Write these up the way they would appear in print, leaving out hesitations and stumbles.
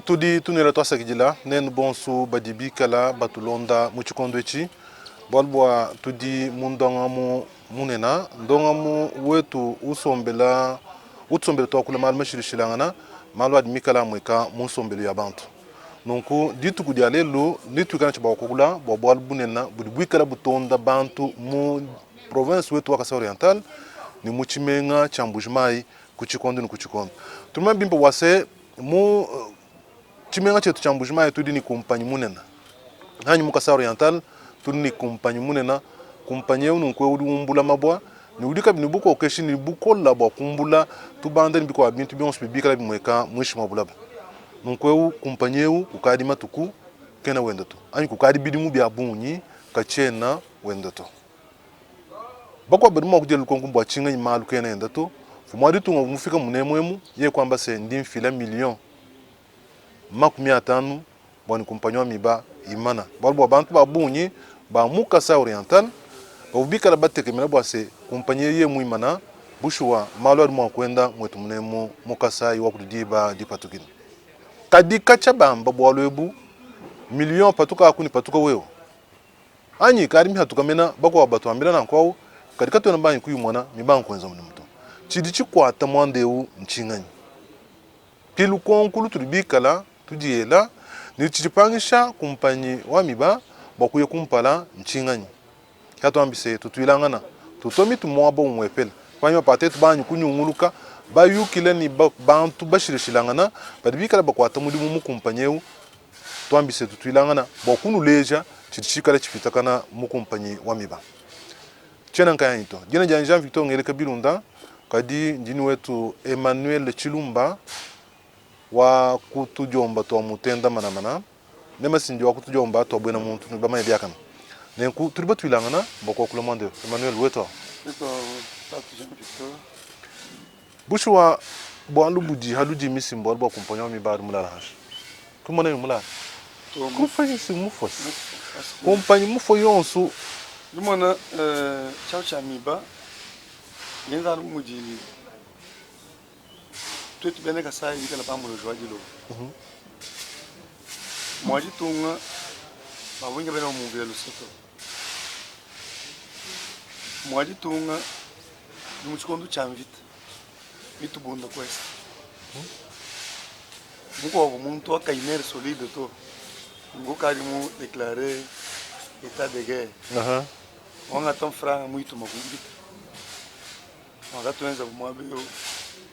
tudi tunela to sakijila nen bonsu badibi kala batulonda muchikondwechi bolbwa tudi mundonga mu munena ndonga mu wetu usombela to kula mal mashirishilangana malwad mikala mweka musombelu ya bantu nunku ditu kudi alelo nitu kana chaba kokula bobol bunena budi kala butonda bantu mu province wetu wakasa oriental ni muchimenga chambujmai kuchikondo tuma bimpo wase mu chimenga chetu chambujmai tudi ni kompanyi munena hani mukasa oriental tudi ni kompanyi munena kompanyi unu kwe umbula mabwa ni udika binubuko okeshi ni buko labo kumbula tubanda ni biko abintu bions bibika bimweka mwishi mabulaba nukweu kumpanyeu ukadi matuku kena wendato ani kukadi bidimu bya bunyi kachena wendato bakwa baduma kujelu konkumbu chinga imalu kena wendato fumwadi tunga mufika munemwemu ye kwamba se ndimfila million makumi atanu bwani kumpanywa miba imana balbo bantu ba bunyi ba mukasa oriental ba ubika la bateke mena bwase kumpanye ye muimana bushwa malu aduma kwenda mwetu munemu mukasa iwa kudiba dipatukini kadi kacha bamba bwalwebu million patuka akuni patuka weo anyi kadi mi hatuka mena bakwa batu ambira na kwao kadi kato na banyi kuyumwana mi banko enza muto chidi chikwata mwandeu nchinganyi pilu konkulu turibikala tudiela ni chipangisha kumpanyi wa miba bakuye kumpala nchinganyi kato ambise tutwilangana tutomi tumwabo mwepela kwanyo patetu banyi kunyunguluka bayukile ni bantu bashirishilangana badibikala bakwata mudimu mukumpanyeu twambise tutwilangana bokunu leja chichikala chipitakana mukumpanyi wa miba chena nkayito jina Jean Victor Ngele Kabilunda kadi njini wetu Emmanuel Chilumba wa kutujomba to mutenda manamana nema sinjo wa kutujomba to bwena muntu bama byakana nenku turiba twilangana boko kulamande Emmanuel weto Jean Victor bushwa bwandu buji haluji misimbo alba kumpanyo mi baadu mulala hash kumana yo mulala kumfanyi si mufos kumpanyi mufo yonsu lumana chacha miba yenza muji twetu bene kasai ikala pamulo jwajilo mwaji tunga bawinga bene omuvelo soto mwaji tunga muchikondo chamvita mitubunda kwesa muko muntu akainer solide to ngokari mu déclarer état de guerre on attend franc muito makumbita on attend mo abio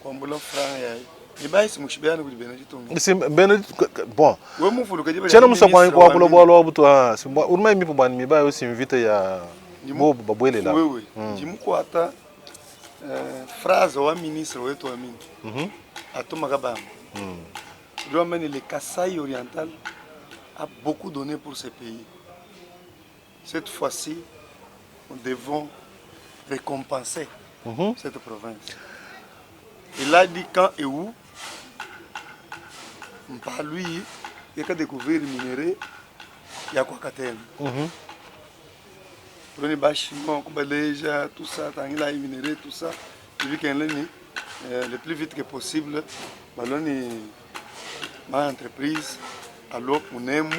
kwambula franc ya ibaisi mushibana kuli benedito sim benedito bon we mufulu kaje chana musakwa kwa kulo bolo obuto ha simba urma imipo bani mibayo simvita ya bo babwele la wewe jimuko ata phrase wa ministre wetu wa mingi atoma kabamba le Kasaï oriental a beaucoup donné pour ce pays. Cette fois-ci, nous devons récompenser cette province. Il a dit quand et où, par lui, il y a découvert le minerai, il y a quoi qu'à terre. Prenez bâchiment, tout ça, il a minerai, tout ça. Il dit qu'il y a le plus vite que possible, ma entreprise, alors pour nous,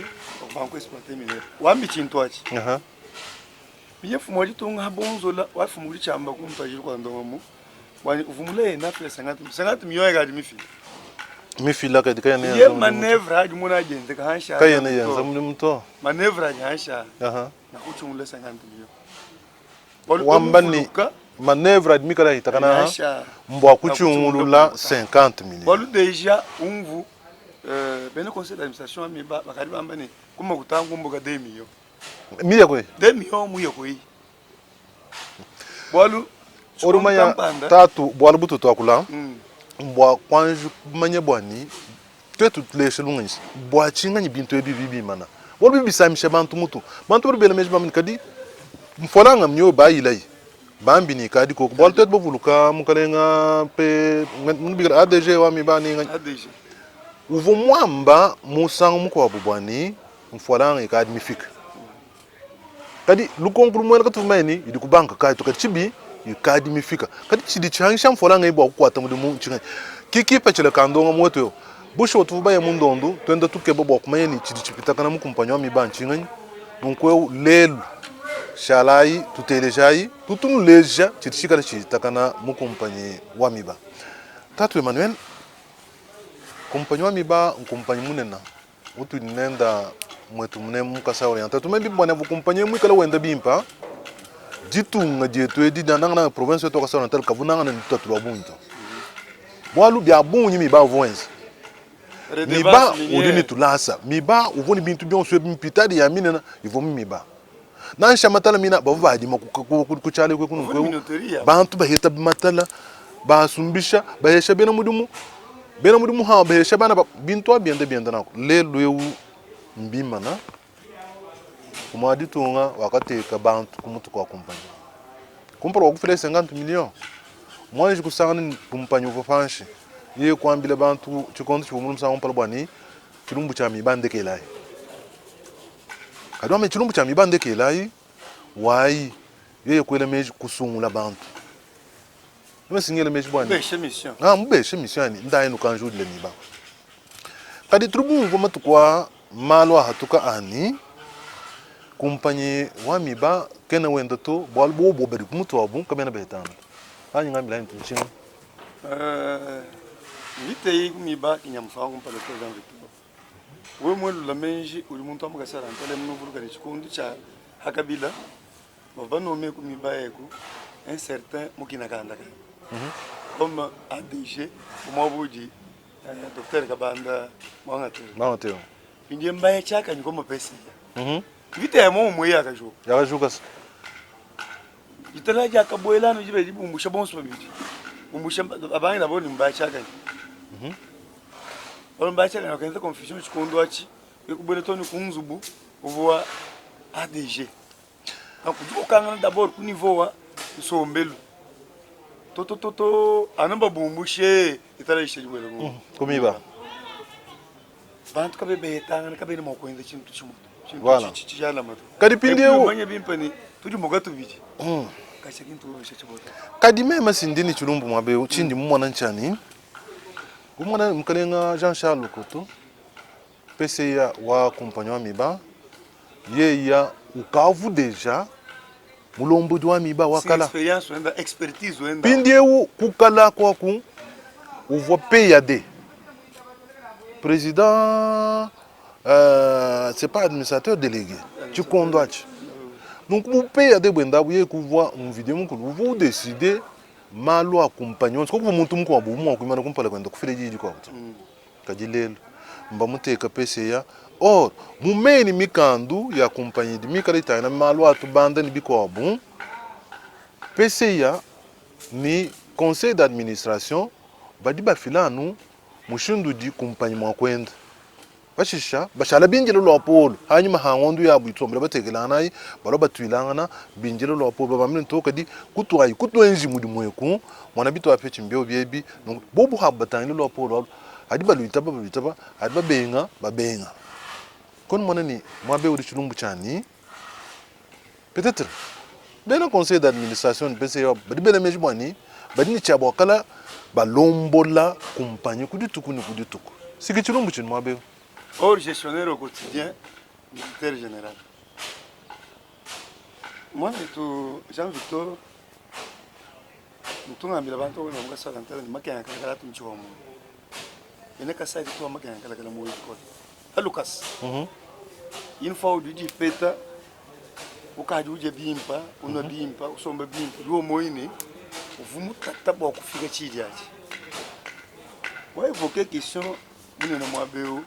on va exploiter minerai. Wami chintwachi. Bien fumoli tonga bonzola, wa fumoli chamba kumpaji kwa ndomo. Wani ufumule na pesa 50 millions ya mifi. Mifi la ka dikaya ne. Ye manevre haji muna jende ka hansha. Kaya ne yanza mto. Manevre haji hansha. Na kuchumule 50 millions. Wambani manevre admikala itakana mbwa kuchungulula 50 millions. Bolu deja umvu bene conseil d'administration mi ba bakari bambane kuma kutangu mboga 2 millions. Miya kwe 2 millions muya kwe. Bolu orumaya tatu bwalu butu to akula. Mbwa kwanju manye bwani twetu tuleshe lunganyisi. Bwa chinga ni bintu ebibi mana. Bolu bibi samisha bantu mutu. Bantu bele mejba min kadi mfolanga mnyo ba ilai. Bambi ni kadi ko bolu twetu bovuluka mukalenga pe mbigira ADG wa mi ba ni ADG. Uvo mwamba musang mukwa bubwani mfolanga ikadi mifika. Kadi lukonkulu mwela katufumeni idi kubanka kai to kachibi ikadi mifika. Kadi chidi changisha mfolanga ibo kukwata mudimu chinga. Kiki pachele kandonga mwoto busho tuba ya mundondo twenda tukeba bwa kumanya ni chipita kana mukumpanyo mi banchinganyi nunkwe lelu shalai tutelejai tutunu leja chitishikala chitakana mukumpanyi wa miba tatu Emmanuel kumpanyi wa miba nkumpanyi munena utu nenda mwetu mune mukasa orienta tumebi bwana bukumpanyi mwikala wenda bimpa jitunga jetu edi nanga province to kasa oriental kabunanga na tutatu bunto mwalu bya bunyi miba voenzi miba udini tulasa miba uvoni bintu byonso bimpitadi ya minena ivomi miba nansha matala mina bavadi makuchale kwe kuno bantu baheta matala basumbisha bahesha bena mudumu ha bahesha bana bintu abiende nako lelo yewu mbimana kumadi tunga wakati ka bantu kumutu kwa kumpanya kumpara wakufile 50 millions mwanji kusanga kumpanya ufafanshi ye kwambile bantu chikondo chumulu msa mpala bwani chilumbu cha mibande kelai kadwa me chilumbu cha mibande kelai wai ye kwela meji kusungula bantu mesingele meji bwani beshe mission mbeshe mission ni ndaye nukanju le miba kadi trubu ngoma tukwa malwa hatuka ani kumpanyi wa miba kena wenda to bolbo boberi kumutu wabu kamena betana ani ngamila ntuchin vite miba kinyamfangu mpale kwa Victor we mwelu la menji uli muntu amakasara ntale mnuvuluka ni chikundi cha hakabila bavano me ku miba yeku un certain mukina kanda comme ADG kumabuji docteur Kabanda mwangateo indie mbaye chaka ni koma pesi vite ya momo yakajo yakajukas itala ja kaboelano jibe dibumbusha bonso babiti umbusha abanye naboni mbaye chaka Olombacha na kanza confusion chikondo achi ekubele toni kunzubu uvoa ADG na kujukanga d'abord ku niveau wa sombelu toto anamba bumbushe itala ishejwele ngo kumiba bantu kabebe tanga kabene mokwenza chintu chimoto voilà chichala mato kadipindi yo manye bimpani tuji mogatu biji kasha kintu chimoto kadime masindini chulumbu mwabe chindi mumwana nchani umwana mkalenga Jean Charles Koto PCA wa compagnon miba ye ya ukavu deja mulombo dwa miba wakala expérience wenda expertise wenda pindiewu kukala kwa ku uvo PAD président c'est pas administrateur délégué tu condois donc vous PAD bwenda buye kuvoa un vidéo mukulu vous décider malo accompagnon ko muntu mko abumu akumana kumpala kwenda kufile jiji kwa kajilelo mbamuteka PCA or mumeni mikandu ya compagnie de mikalita na malo atubanda ni biko abu PCA ni conseil d'administration badi bafilanu mushundu di compagnie mwakwenda bashisha bashala binjelo lo apolo hanyuma hangondu ya buitombela bategelana yi balo batwilangana binjelo lo apolo bamne toka di kutwayi kutwenji mudi mweku mwana bito apechi mbeo biebi donc bobu habatani lo apolo hadi baluitaba hadi babenga kon mwana ni mwabe uri chulumbu chani peut-être bena conseil d'administration PCA badi bela meji bwani badi ni chabo kala balombola compagnie kuditukuni kudituku siki chulumbu chini mwabe. Or gestionnaire au quotidien, militaire général. Moi, Jean-Victor, nous avons mis la vente au Nanga Salantel, nous avons mis la carte de Chouamou. Il n'y a qu'à ça, nous avons mis la carte de Moué. À Lucas, une fois où tu dis Peta, au cas où tu es bimpa, on a bimpa, ou sombre bimpa, ou au moïne, vous me tapez au coup de Chidiaji. Moi, il faut quelques questions, vous n'en avez pas.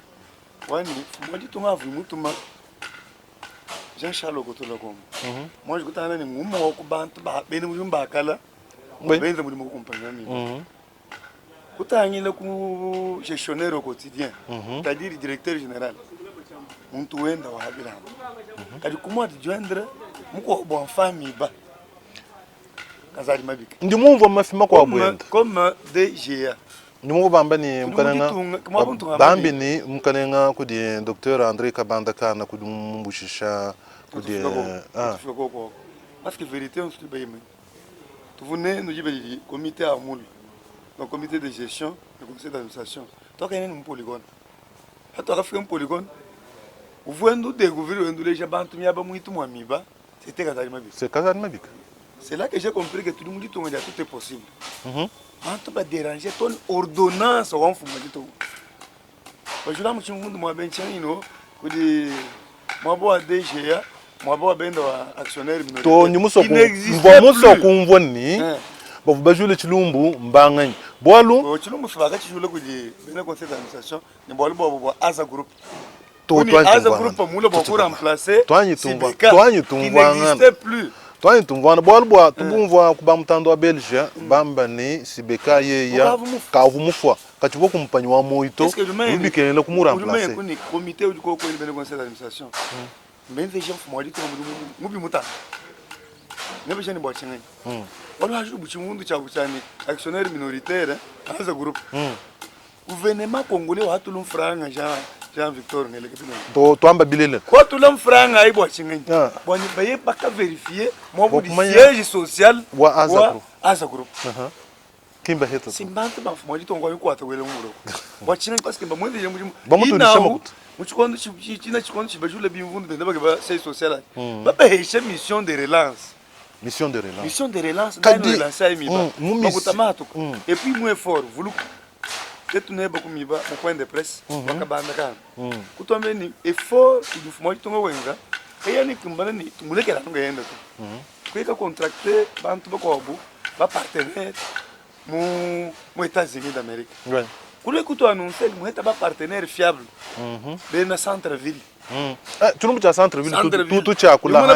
Wani, moi dit tunga vu mutuma Jean Charles Koto la kom. Moi je kutana ni ngumo wa kubantu ba bene mu mba kala. Benza mu mu compagnie mi. Kutanya le ku gestionnaire au quotidien, c'est-à-dire directeur général. Muntu wenda wa habila. Kadi kumwa di joindre muko bon famille ba. Kazali mabika. Ndi mumva mafima kwa bwenda. Comme DGA. Numu bamba ni mkanenga bambi ni mkanenga kudi docteur André Kabanda kana kudi mbushisha kudi parce que vérité on se dit tu venez nous dire comité à moule donc comité de gestion le conseil d'administration toi quand un polygone toi fait un polygone vous voyez nous découvrir nous les gens bantu miaba muito mwamiba c'était Kazari Mabika. C'est Kazari Mabika. C'est là que j'ai compris que tout le monde dit tout est possible. Bantu ba déranger ton ordonnance on fuma dit tout. Je l'ai dit monde moi ben tiens ino ko di moi bo DGA moi bo ben actionnaire minoritaire. To nyumuso ku mvoni. Bon, vous avez le Chilumbu, Mbangani. Boalou. Chilumbu, c'est vrai que tu joues le coup de conseil d'administration. Ne bois pas Asa Group. Toi, Asa Group, pour nous, pour remplacer. Toi, qui n'existait plus. Toi, tu vois, bois, tu vois, Kubamtando à Belge, Bambani, Sibeka, Yeya, Kavumufwa. Quand tu vois qu'on peut nous moito, est-ce que demain, nous que le coup remplacer. Le comité du conseil d'administration. Mais les gens font moi dit que nous bimouta. Ne pas gêner boire chien. On a joué beaucoup de monde actionnaire minoritaire dans ce groupe. Le gouvernement congolais a tout le franc Jean-Victor. Toi, Babilé. Quoi tout le franc a boire chien. Bon, il paye pas qu'à vérifier. Moi, vous siège social. À ce groupe. Kimba Heta. C'est maintenant, moi, dit on va y quoi, tu veux le muro. Boire chien parce que moi, déjà, je mission de relance. Mission de relance. Mission de relance. Et puis, moins fort, vous êtes beaucoup mieux au point de presse. Quand on est effort, il faut que tu me vois. Et il y a des gens qui ont contracté, un partenaire, aux États-Unis d'Amérique. Quand on annonce que nous sommes un partenaire fiable dans le centre-ville. Tu n'as pas centre-ville, tout est à Koula. Nous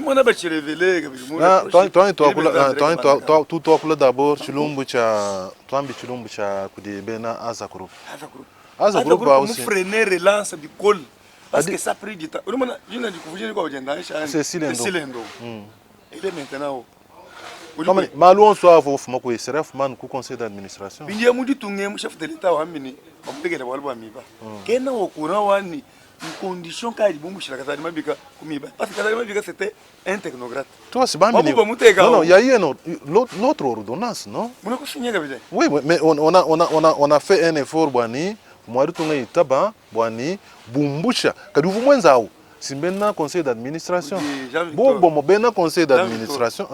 avons révélé. Toi, d'abord, tu as Bena Azakroup. Azakroup va aussi freiner la relance du col. Parce que ça a pris du temps. C'est Silendo. Il est maintenant. Malou, soit vous fumez, c'est Refman, conseil d'administration. Il y a un chef de l'État, on peut le voir. Quel est au courant, une condition qui est bonne chez la Kazari Mabika. Parce que Kazari Mabika, c'était un technocrate. Toi, c'est pas non, il y a eu l'autre ordonnance, non? Oui, mais on a fait un effort, Boani, moi, de tourner tabac, Boani, Bumbusha, Kadou Mwenzao. C'est maintenant conseil d'administration. Bon, ben, conseil d'administration.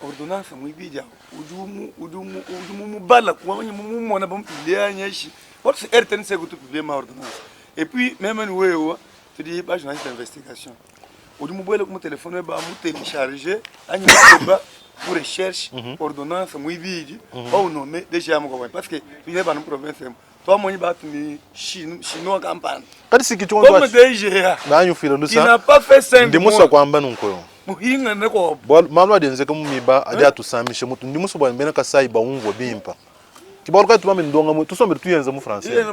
Ordonnance muy bien. Udumu bala kwa mu na bam publier nyeshi. What c'est RTN c'est que publier ma ordonnance. Et puis même nous tu dis pas journaliste d'investigation. Udumu boile comme téléphone ba mu télécharger ani ba pour recherche ordonnance muy bien. Oh non mais déjà mo parce que tu n'es pas dans province. Toi moi ba tu chinois campagne. Quand c'est que tu comme déjà. Na ñu filo ça. Il n'a pas fait 5 mois. Ndimuso kwa mba nunko. Muhinga neko malwa denze kama miba adia tusamishe mutu ndimuso bwa mbena kasai ba unvo bimpa kibalo ka tuma ndonga mutu sombe tuyenza mu français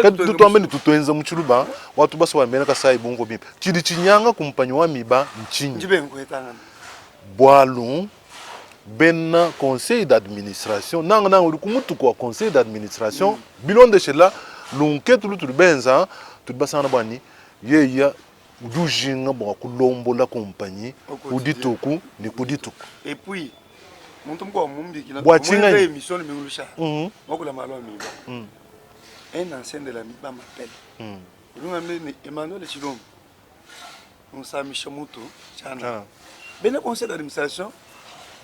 ka tutwa mbeni tutoyenza mu chiluba watu baso bwa mbena kasai ba unvo bimpa chidi chinyanga kumpanyo wa miba nchinyi jibe nkwetanga bwalu benna conseil d'administration nanga uri kumutu kwa conseil d'administration bilonde chez lunke tulu benza tubasana bwani yeya Doujinga bon kulombo la compagnie Kuditoku ni Kuditoku. Et puis mon tombe quoi mon biki la émission de Mouloucha. Moi que la malo mi. Un ancien de la Miba m'appelle. Nous m'amène Emmanuel Chilom. On s'est mis Chamuto, Chana. Ben le conseil d'administration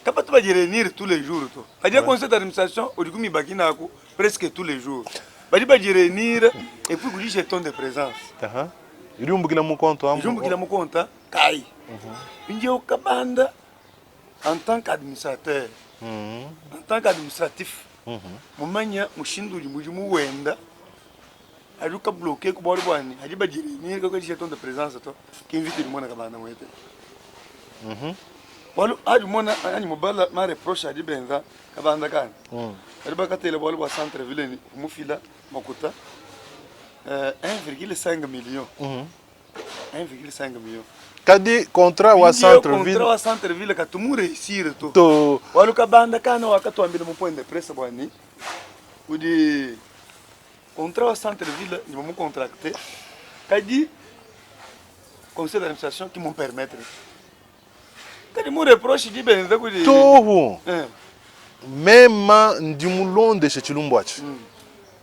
capable de réunir tous les jours toi. Pas dire conseil d'administration au coup mi bakina presque tous les jours. Pas dire réunir et puis vous j'ai ton de présence. Il y a mon compte. Kai. Il y a Kabanda en tant qu'administrateur, en tant qu'administratif. Mon mania, mon chindu, mon wenda. A dû bloquer le Borboani. A dû dire que j'ai ton de présence qui invite le monde à Kabanda. Voilà, a du monde à Mobala, ma reproche à Dibenza, Kabanda Kan. A dû pas le Borbo centre-ville, Moufila, Mokuta. 1,5 million. 1,5 million. Kadi contrat wa centre-ville. Contrat wa centre-ville ka tumu réussir to. Waluka banda kana wakati ambile mu point de presse bwani. Udi contrat wa centre-ville ni mu contracté. Kadi conseil d'administration qui m'ont permettre. Kadi mu reproche di benza kudi. To. Même ndimulonde chez Chilumbwachi.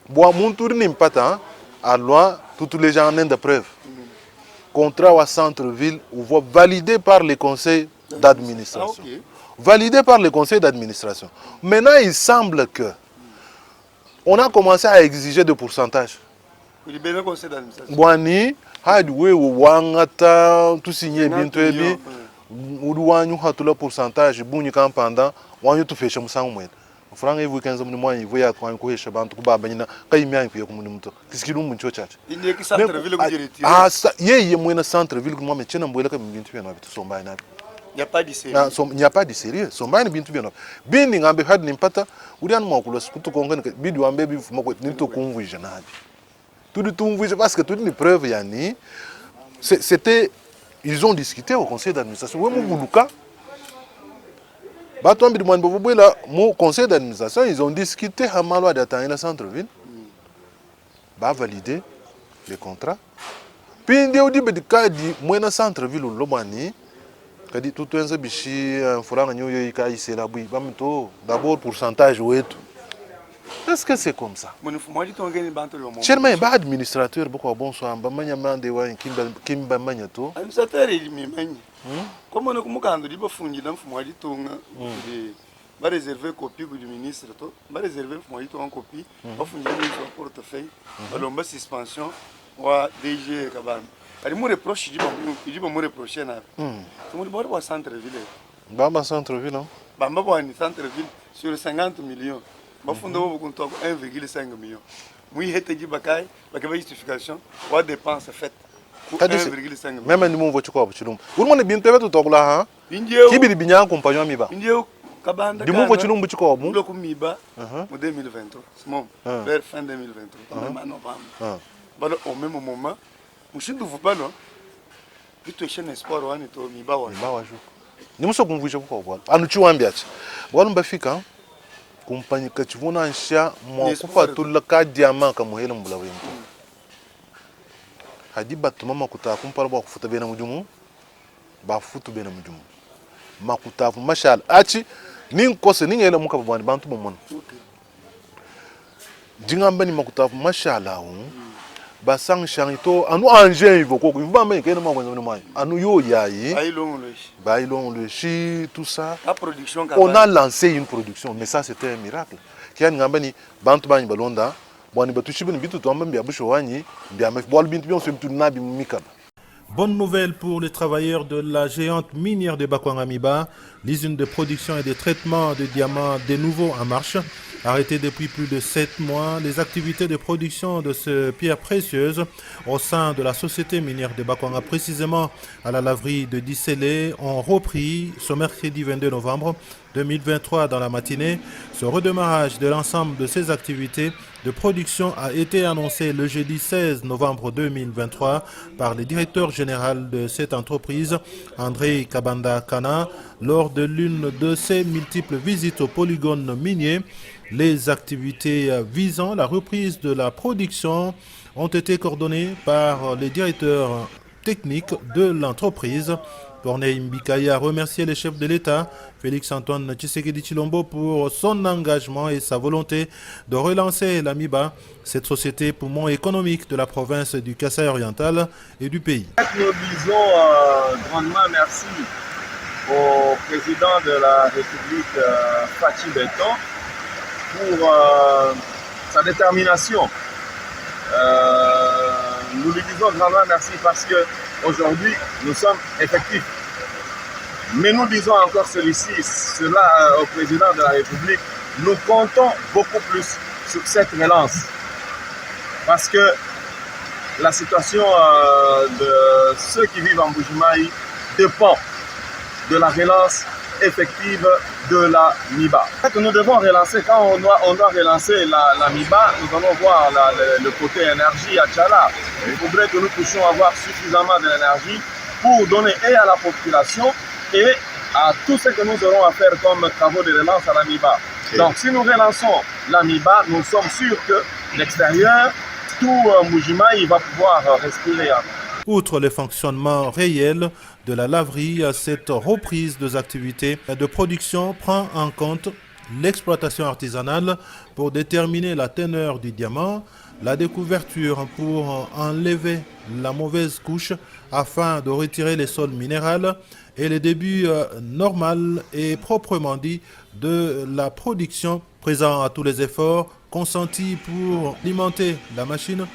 Bois mon tour n'impata à loi toutes les gens en de preuve. Contrat au centre-ville ou validé par les conseils d'administration. Ah, okay. Validé par le conseil d'administration. Maintenant, il semble que on a commencé à exiger des pourcentages. Il y a un conseil d'administration. Boani, hadoué ou wangata, tout signé bientôt et bien. Oudouanyu a tout le pourcentage, bouni quand pendant, wanyu tout fait chez moi sans moi. Franck et vous 15 mois, il voyait à quoi un couche, bantu kubabanina, kaimia et puis comme nous. Qu'est-ce qu'il nous montre chat? Il n'y a que centre-ville que j'ai retiré. Ah, ça, il y a moins de centre-ville que moi, mais tiens, on voit que bien tu es son bain. Il n'y a pas de sérieux. Il n'y a pas de sérieux. Son bain bien tu bien. Bien, il y a un peu de n'impata, ou bien moi, tout convaincu que bidu un bébé, moi, n'est pas convaincu. Tout le tout, parce que toutes les preuves, Yanni, c'était. Ils ont discuté au conseil d'administration. Oui, mon Luka. Mon conseil d'administration, ils ont discuté à Malois d'atteindre le centre-ville. Bah, valider les contrats. Puis, il y a des cas de moins centre-ville ou l'Obani. Il dit tout un bichi, un fourrant, il y a ici la bouille. D'abord, pourcentage ou tout. Est-ce que c'est comme ça? Cher, mais pas administrateur, beaucoup bonsoir. Bamanya de wa kimba manyato. Administrateur il mimanya. Comme on a comme quand il va fouiller dans moi dit tonga. Va réserver copie du ministre to. Va réserver moi dit en copie. Va fouiller dans son portefeuille. Va l'omba suspension. Wa DG kaban. Ali mo reproche il va me reprocher na. Tout le monde va centre ville. Bamba centre ville non? Bamba va ni centre ville sur 50 millions. Je vais 1,5 million. Oui, je dis que la justification, la dépense faite pour 1,5 million. Même si vous avez dit que vous avez bien fait tout là, qui est bien accompagné à Miba? Du moins, vous avez dit que vous avez dit Miba en 2023, vers fin 2023, en novembre. Au même moment, je ne vous parle pas, je suis un espoir de Miba. Nous sommes convaincus que vous avez dit que vous avez dit compagnie que tu vois en chia moi kufa tout le cas diamant comme helo mbula wempo hadi batuma makuta kumpara ba kufuta bena mujumu ba futu bena mujumu makuta fu mashal achi nin kose nin ele muka babani bantu bomon dingamba ni makuta fu mashala ba sang shangito anu anje ivo ko ba me kene ma bonzo mai anu yo yayi ba ilon le chi tout ça la production on a lancé une production mais ça c'était un miracle kian ngamba ni bantu bani balonda boni batushi bini bitu to mbia busho wanyi bia me bol bintu bion semtu nabi mikaba. Bonne nouvelle pour les travailleurs de la géante minière de Bakwangamiba. L'usine de production et de traitement de diamants de nouveau en marche. Arrêtée depuis plus de 7 mois, les activités de production de ces pierres précieuses au sein de la société minière de Bakwanga, précisément à la laverie de Disselé, ont repris ce mercredi 22 novembre 2023 dans la matinée. Ce redémarrage de l'ensemble de ces activités de production a été annoncé le jeudi 16 novembre 2023 par le directeur général de cette entreprise, André Kabanda Kana, lors de l'une de ses multiples visites au polygone minier. Les activités visant la reprise de la production ont été coordonnées par les directeurs techniques de l'entreprise. Corneille Mbikaï a remercié le chef de l'État, Félix-Antoine Tshisekedi Tshilombo, pour son engagement et sa volonté de relancer l'AMIBA, cette société poumon économique de la province du Kasaï oriental et du pays. Nous disons grandement merci au président de la République, Fathi Benton, pour sa détermination. Nous lui disons grandement merci parce qu'aujourd'hui, nous sommes effectifs. Mais nous disons encore cela au président de la République, nous comptons beaucoup plus sur cette relance. Parce que la situation de ceux qui vivent en Mbuji-Mayi dépend de la relance effective de la MIBA. Nous devons relancer, quand on doit relancer la MIBA, nous allons voir le côté énergie à Tchala. Il faudrait que nous puissions avoir suffisamment d'énergie pour donner et à la population et à tout ce que nous aurons à faire comme travaux de relance à la MIBA. Donc si nous relançons la MIBA, nous sommes sûrs que l'extérieur, tout Mbuji-Mayi va pouvoir respirer. Outre le fonctionnement réel de la laverie, cette reprise des activités de production prend en compte l'exploitation artisanale pour déterminer la teneur du diamant, la découverture pour enlever la mauvaise couche afin de retirer les sols minéraux et le début normal et proprement dit de la production, présent à tous les efforts consentis pour alimenter la machine.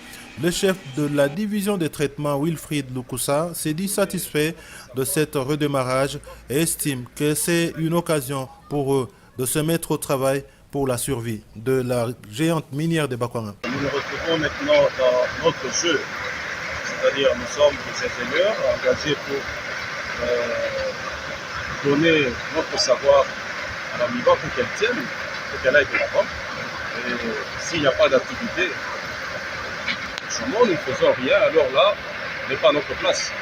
Le chef de la division des traitements, Wilfried Lukusa, s'est dit satisfait de cet redémarrage et estime que c'est une occasion pour eux de se mettre au travail pour la survie de la géante minière de Bakwanga. Nous nous retrouvons maintenant dans notre jeu, c'est-à-dire nous sommes des ingénieurs engagés pour donner notre savoir à la MIBA pour qu'elle tienne, pour qu'elle aille de l'avant. Et s'il n'y a pas d'activité, nous ne faisons rien, alors là, n'est pas notre place.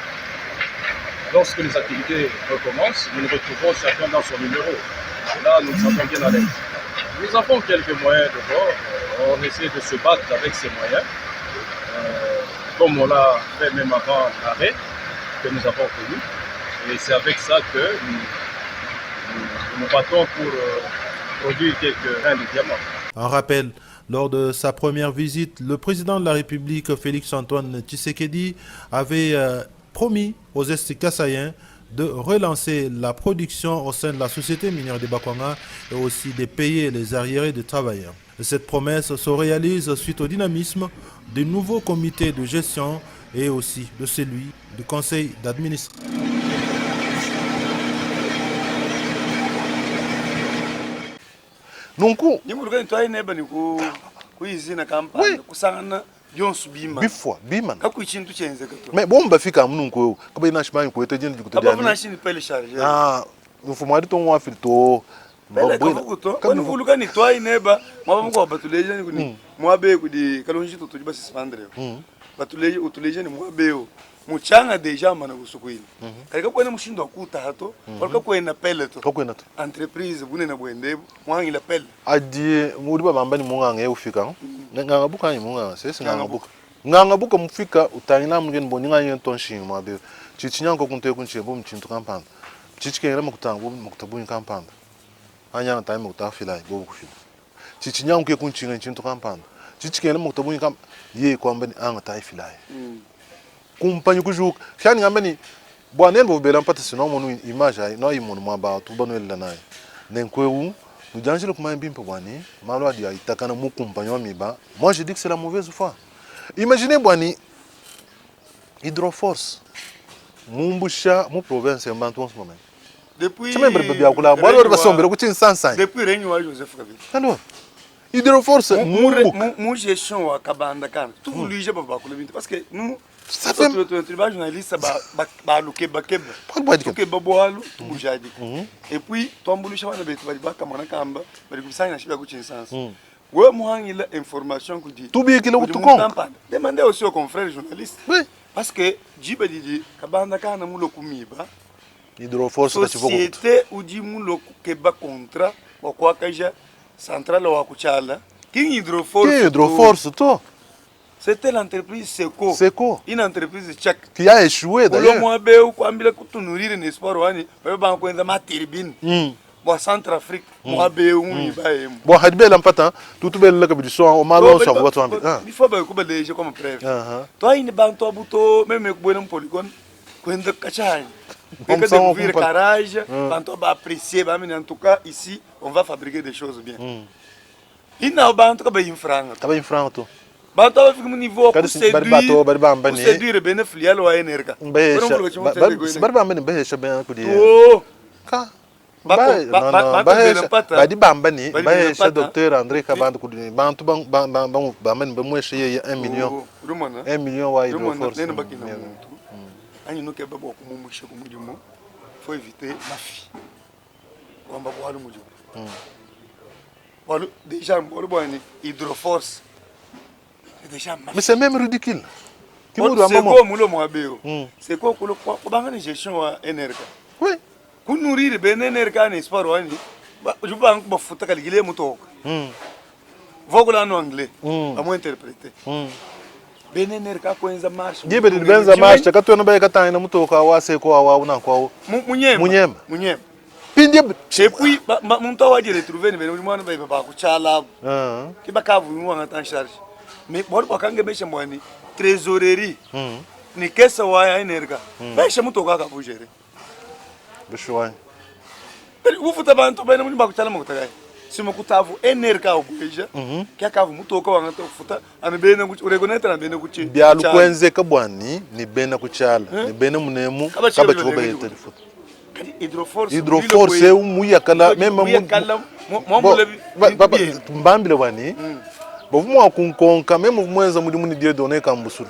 Lorsque les activités recommencent, nous nous retrouvons chacun dans son numéro. Et là, nous nous sentons bien à l'aise. Nous avons quelques moyens de bord, on essaie de se battre avec ces moyens, comme on l'a fait même avant l'arrêt que nous avons connu. Et c'est avec ça que nous battons pour produire quelques grains de diamants. En rappel, lors de sa première visite, le président de la République, Félix-Antoine Tshisekedi, avait promis aux Est-Kassaïens de relancer la production au sein de la société minière de Bakwanga et aussi de payer les arriérés des travailleurs. Cette promesse se réalise suite au dynamisme du nouveau comité de gestion et aussi de celui du conseil d'administration. Nunku. Bifwa, biman. Mais bon, bah, fika mnunku, comme il n'a pas eu de dire que tu as nous faut moi de ton filto. Quand vous voulez nettoyer neba, moi je batuleje ni moi be kudi kalonji to tujiba suspendre. Batuleje utuleje ni moi beo. Muchanga deja mana kusukuini. Kaika kwena mushindo akuta hato, walika kwena pelle to. Kwena to. Entreprise bune na bwendebo, mwangi la pelle. Adi mudiba bambani munga ufika. Nganga buka ni munga, sese nganga buka. Nganga buka mufika utangina mngeni boninga yentonshi mwa be. Chichinyango kunte kunche bo mchintu kampanda. Chichikera mukutanga bo mukutabu kampanda. Anya time mutafila bo kufila. Chichinyango ke kunchinga chintu kampanda. Chichikera mukutabu kamp ye kwambani anga taifila. Kumpanyi kujuka kyani ngambeni bwana elbo bela mpata sino monu image ay no imonu maba tu banu ela nayi nenkwewu nous danger kuma mbimpe bwani malo adi itakana mu kumpanyi miba. Moi je dis que c'est la mauvaise foi. Imaginez bwani Hydroforce mumbusha mu province ya Mbantu en ce moment. Depuis depuis règne wa Joseph Kabila. Alors Hydroforce mu gestion wa kabanda kana tout lui baba ko le parce que nous ça fait journaliste ba luke ba keba ke baboalu tubujadi et puis tombulisha bana betu bali bakamana kamba bali kubisanya shiba ku chinsansa we muhangi la information ku di tubikile kutukonga demandez aussi aux confrères journalistes parce que jibe didi kabanda kana mulo kumiba Hydroforce société ou di mulo keba contrat kwa kaja centrale wa kuchala king Hydroforce to. C'était l'entreprise Seco. Seco. Une entreprise tchèque. Qui a échoué d'ailleurs. Le mois béou, quand il a coûté nourrir un espoir, on va en ma turbine. Bon, Centrafrique, moi béou, il va y bon, Hadbé l'empata, tout bel le cabine soit au malo sur votre ami. Il faut que les gens comme preuve. Toi, il n'est pas en toi, bouton, même avec bon polygone, quand il cachagne. Quand il découvrir carrage, quand on va apprécier, en tout cas, ici, on va fabriquer des choses bien. Il n'a pas en tout cas, il y a un franc. Bato fiku niveau pour séduire bene filiale wa enerka. Barba mbani behesha ben kudi. Ka. Badi bambani behesha docteur André Kaband kudi. Bantu bambani bemweshe ye 1 million. 1 million wa Hydroforce. Ani no keba boko mumushe kumujimo. Faut éviter la fille. Kwamba kwa mujimo. Walu déjà mbolo bwani Hydroforce. Mais c'est même ridicule. C'est quoi moulo mwabeo? C'est quoi kubanga ni gestion wa enerka? Oui. Kunurire ben enerka ni sport wani. Je pas encore bafuta kaligile mutoka. Vogula no anglais. Amo interpréter. Ben enerka kwenza marche. Gibe benza marche katona baye katana mutoka wa seko wa una kwao. Munyema. Pindia. Et puis, mon temps a dit retrouver, mais moi, je ne vais pas coucher qui va en charge. Mais bon, quand je suis en trésorerie, ni qu'est-ce que vous énerga. Mais je suis en vous gérer. Vous faites pas un peu de temps, si je suis énerga au bouge, qui a vous toka en futa, en bene ou reconnaître en bene couché. Bien le coinze kabwani, ni bena kuchala, ni bena munemu, kabacho ba yete foot. Hydroforce muya kala même mbambile wani. Bon moi kunkonka même mwenza mudi die donner kambusul.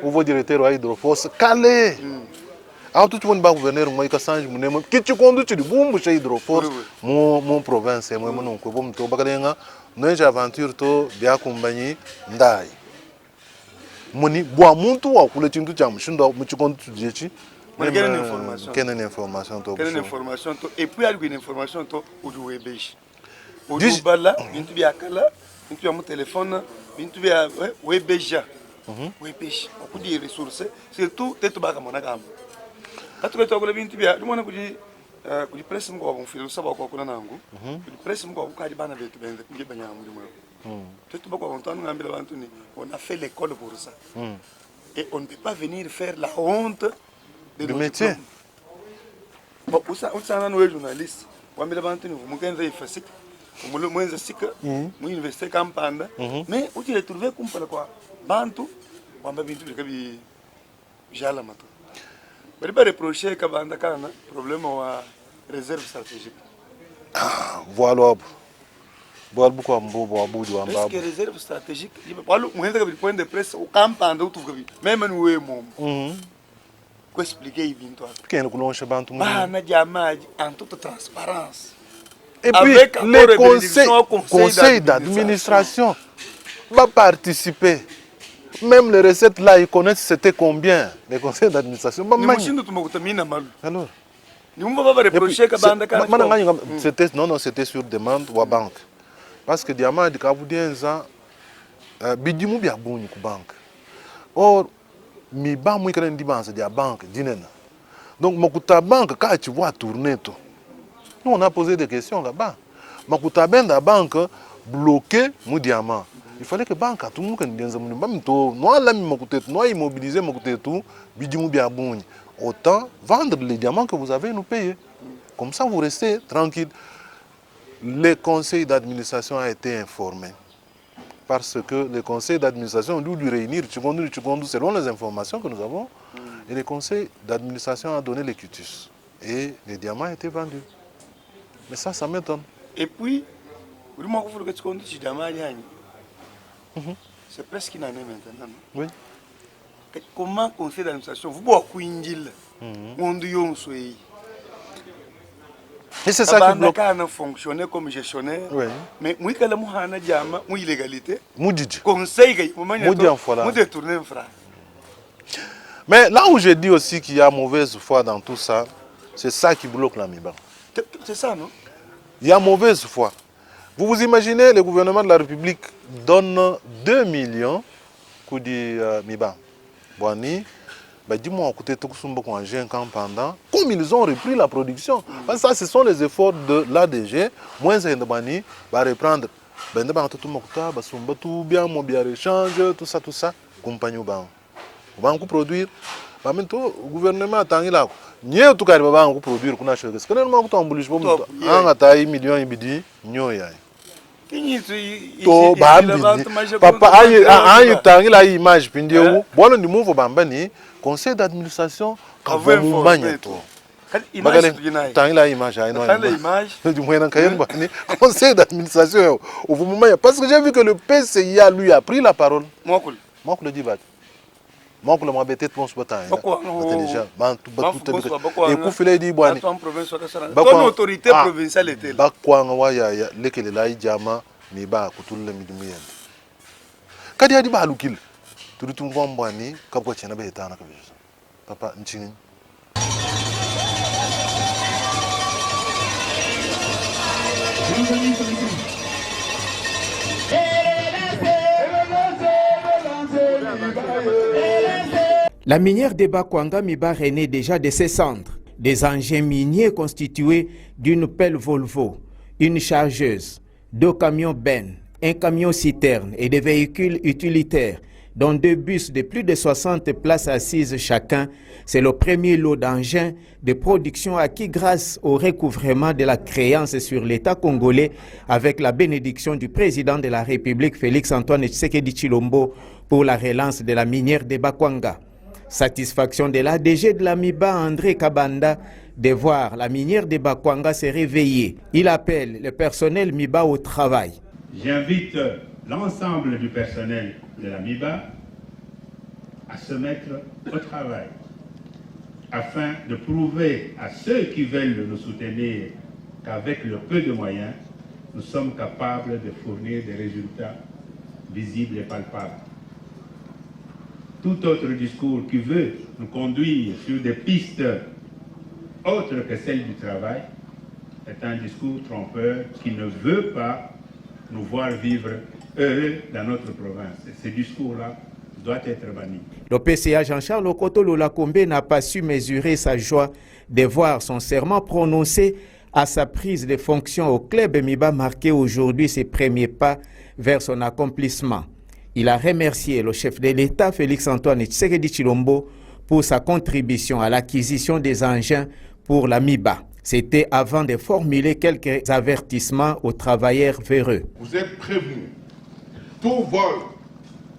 Au directeur wa hydroforce calé. Alors tout le monde va gouverneur moi ka sange munemu kichi kondu chi bumbu chez hydroforce mon province moi mon ko bom to bakalenga no aventure to bia kumbani ndai. Moni boa muntu wa kule chintu cha mshindo muchikondu tujechi. Quelle information? Quelle information? Quelle information? Et puis, il y a une information au Webéch. Au Dubala, il y a mon téléphone, il y a Webéja. Webéch, beaucoup de ressources, surtout des tobacs à mon agam. Quand tu es au Webéch, tu as dit presse, on fait le savoir qu'on a un goût. Presse, on a dit banane avec le banane. On a fait l'école pour ça. Et on ne peut pas venir faire la honte. Le métier. Bon, on s'en a nos journalistes. On me demande vous m'avez fait facile. On me le moins ainsi que mon université campagne. Mais où tu l'as trouvé comme par quoi? Bantu, on m'a bien trouvé que j'ai la mato. Mais il va reprocher que banda kana problème à réserve stratégique. Voilà. Voilà beaucoup ambo abudu amba. Est-ce que réserve stratégique? Il va parler moins de point de presse au campagne où tu veux. Même nous et moi. Pour expliquer il vient toi. Quem não conhece bantu muito. Ah, na diamante en toute transparence. Et puis les conseils d'administration va participer. Même les recettes là, ils connaissent c'était combien les conseils d'administration. Alors. C'était non c'était sur demande ou à banque. Parce que diamant de Kaboudienza bidimu bia boni ku banque. Or mi ba mu ikana ndi banque de banque dinena. Donc makuta banque quand tu vois tourner tout. Nous on a posé des questions là-bas. Makuta benda banque bloqué mu diamant. Il fallait que banque tout le monde ndienza mu bamito no ala mi makuta no immobiliser makuta tout bidimu bia boni. Autant vendre les diamants que vous avez nous payer. Comme ça vous restez tranquille. Le conseil d'administration a été informé. Parce que le conseil d'administration a dû réunir selon les informations que nous avons. Et le conseil d'administration a donné les quitus. Et les diamants étaient vendus. Mais ça m'étonne. Et puis, c'est presque une année maintenant. Oui. Comment le conseil d'administration, vous pouvez et c'est ça qui bloque. Fonctionner comme gestionnaire. Oui. Mais moi, quand je suis illégalité, conseil, mais là où je dis aussi qu'il y a mauvaise foi dans tout ça, c'est ça qui bloque la MIBA. C'est ça, non? Il y a mauvaise foi. Vous vous imaginez, le gouvernement de la République donne 2 millions pour dire MIBA. Boani. Dis-moi, pendant, comme ils ont repris la production. Parce que ça, ce sont les efforts de l'ADG. Moins de va reprendre. Tout ça. Compagnie va produire. Le gouvernement a tant là. Ni tout cas, va produire. Qu'on a chose. Parce que nous avons un million et demi. Papa, aïe, tangi la image pindiou. Bon, nous mouvons bambani. Conseil d'administration, quand vous m'avez tangi la image, du moyen conseil d'administration, parce que j'ai vu que le PCIA lui a pris la parole. Moi, je le dis, moi, je l'ai bêté pour ce matin. Et pour filer dit, bon, autorité provinciale était là. Mais bah, tout le monde est quand il y a des balukil, tout le monde va ni kapwa chena beta na kabisa. Papa nchini. La minière de Bakwanga Miba renaît déjà de ses cendres. Des engins miniers constitués d'une pelle Volvo, une chargeuse, 2 camions bennes, un camion citerne et des véhicules utilitaires, dont 2 bus de plus de 60 places assises chacun. C'est le premier lot d'engins de production acquis grâce au recouvrement de la créance sur l'État congolais avec la bénédiction du président de la République Félix-Antoine Tshisekedi Tshilombo pour la relance de la minière de Bakwanga. Satisfaction de l'ADG de la MIBA, André Kabanda, de voir la minière de Bakwanga se réveiller. Il appelle le personnel MIBA au travail. J'invite l'ensemble du personnel de la MIBA à se mettre au travail afin de prouver à ceux qui veulent nous soutenir qu'avec le peu de moyens, nous sommes capables de fournir des résultats visibles et palpables. Tout autre discours qui veut nous conduire sur des pistes autres que celles du travail est un discours trompeur qui ne veut pas nous voir vivre heureux dans notre province. Et ce discours-là doit être banni. Le PCA Jean-Charles Okoto Lolakombe n'a pas su mesurer sa joie de voir son serment prononcé à sa prise de fonction au club MIBA marquer aujourd'hui ses premiers pas vers son accomplissement. Il a remercié le chef de l'État, Félix-Antoine Tshisekedi Tshilombo, pour sa contribution à l'acquisition des engins pour la MIBA. C'était avant de formuler quelques avertissements aux travailleurs véreux. Vous êtes prévenus. Tout vol,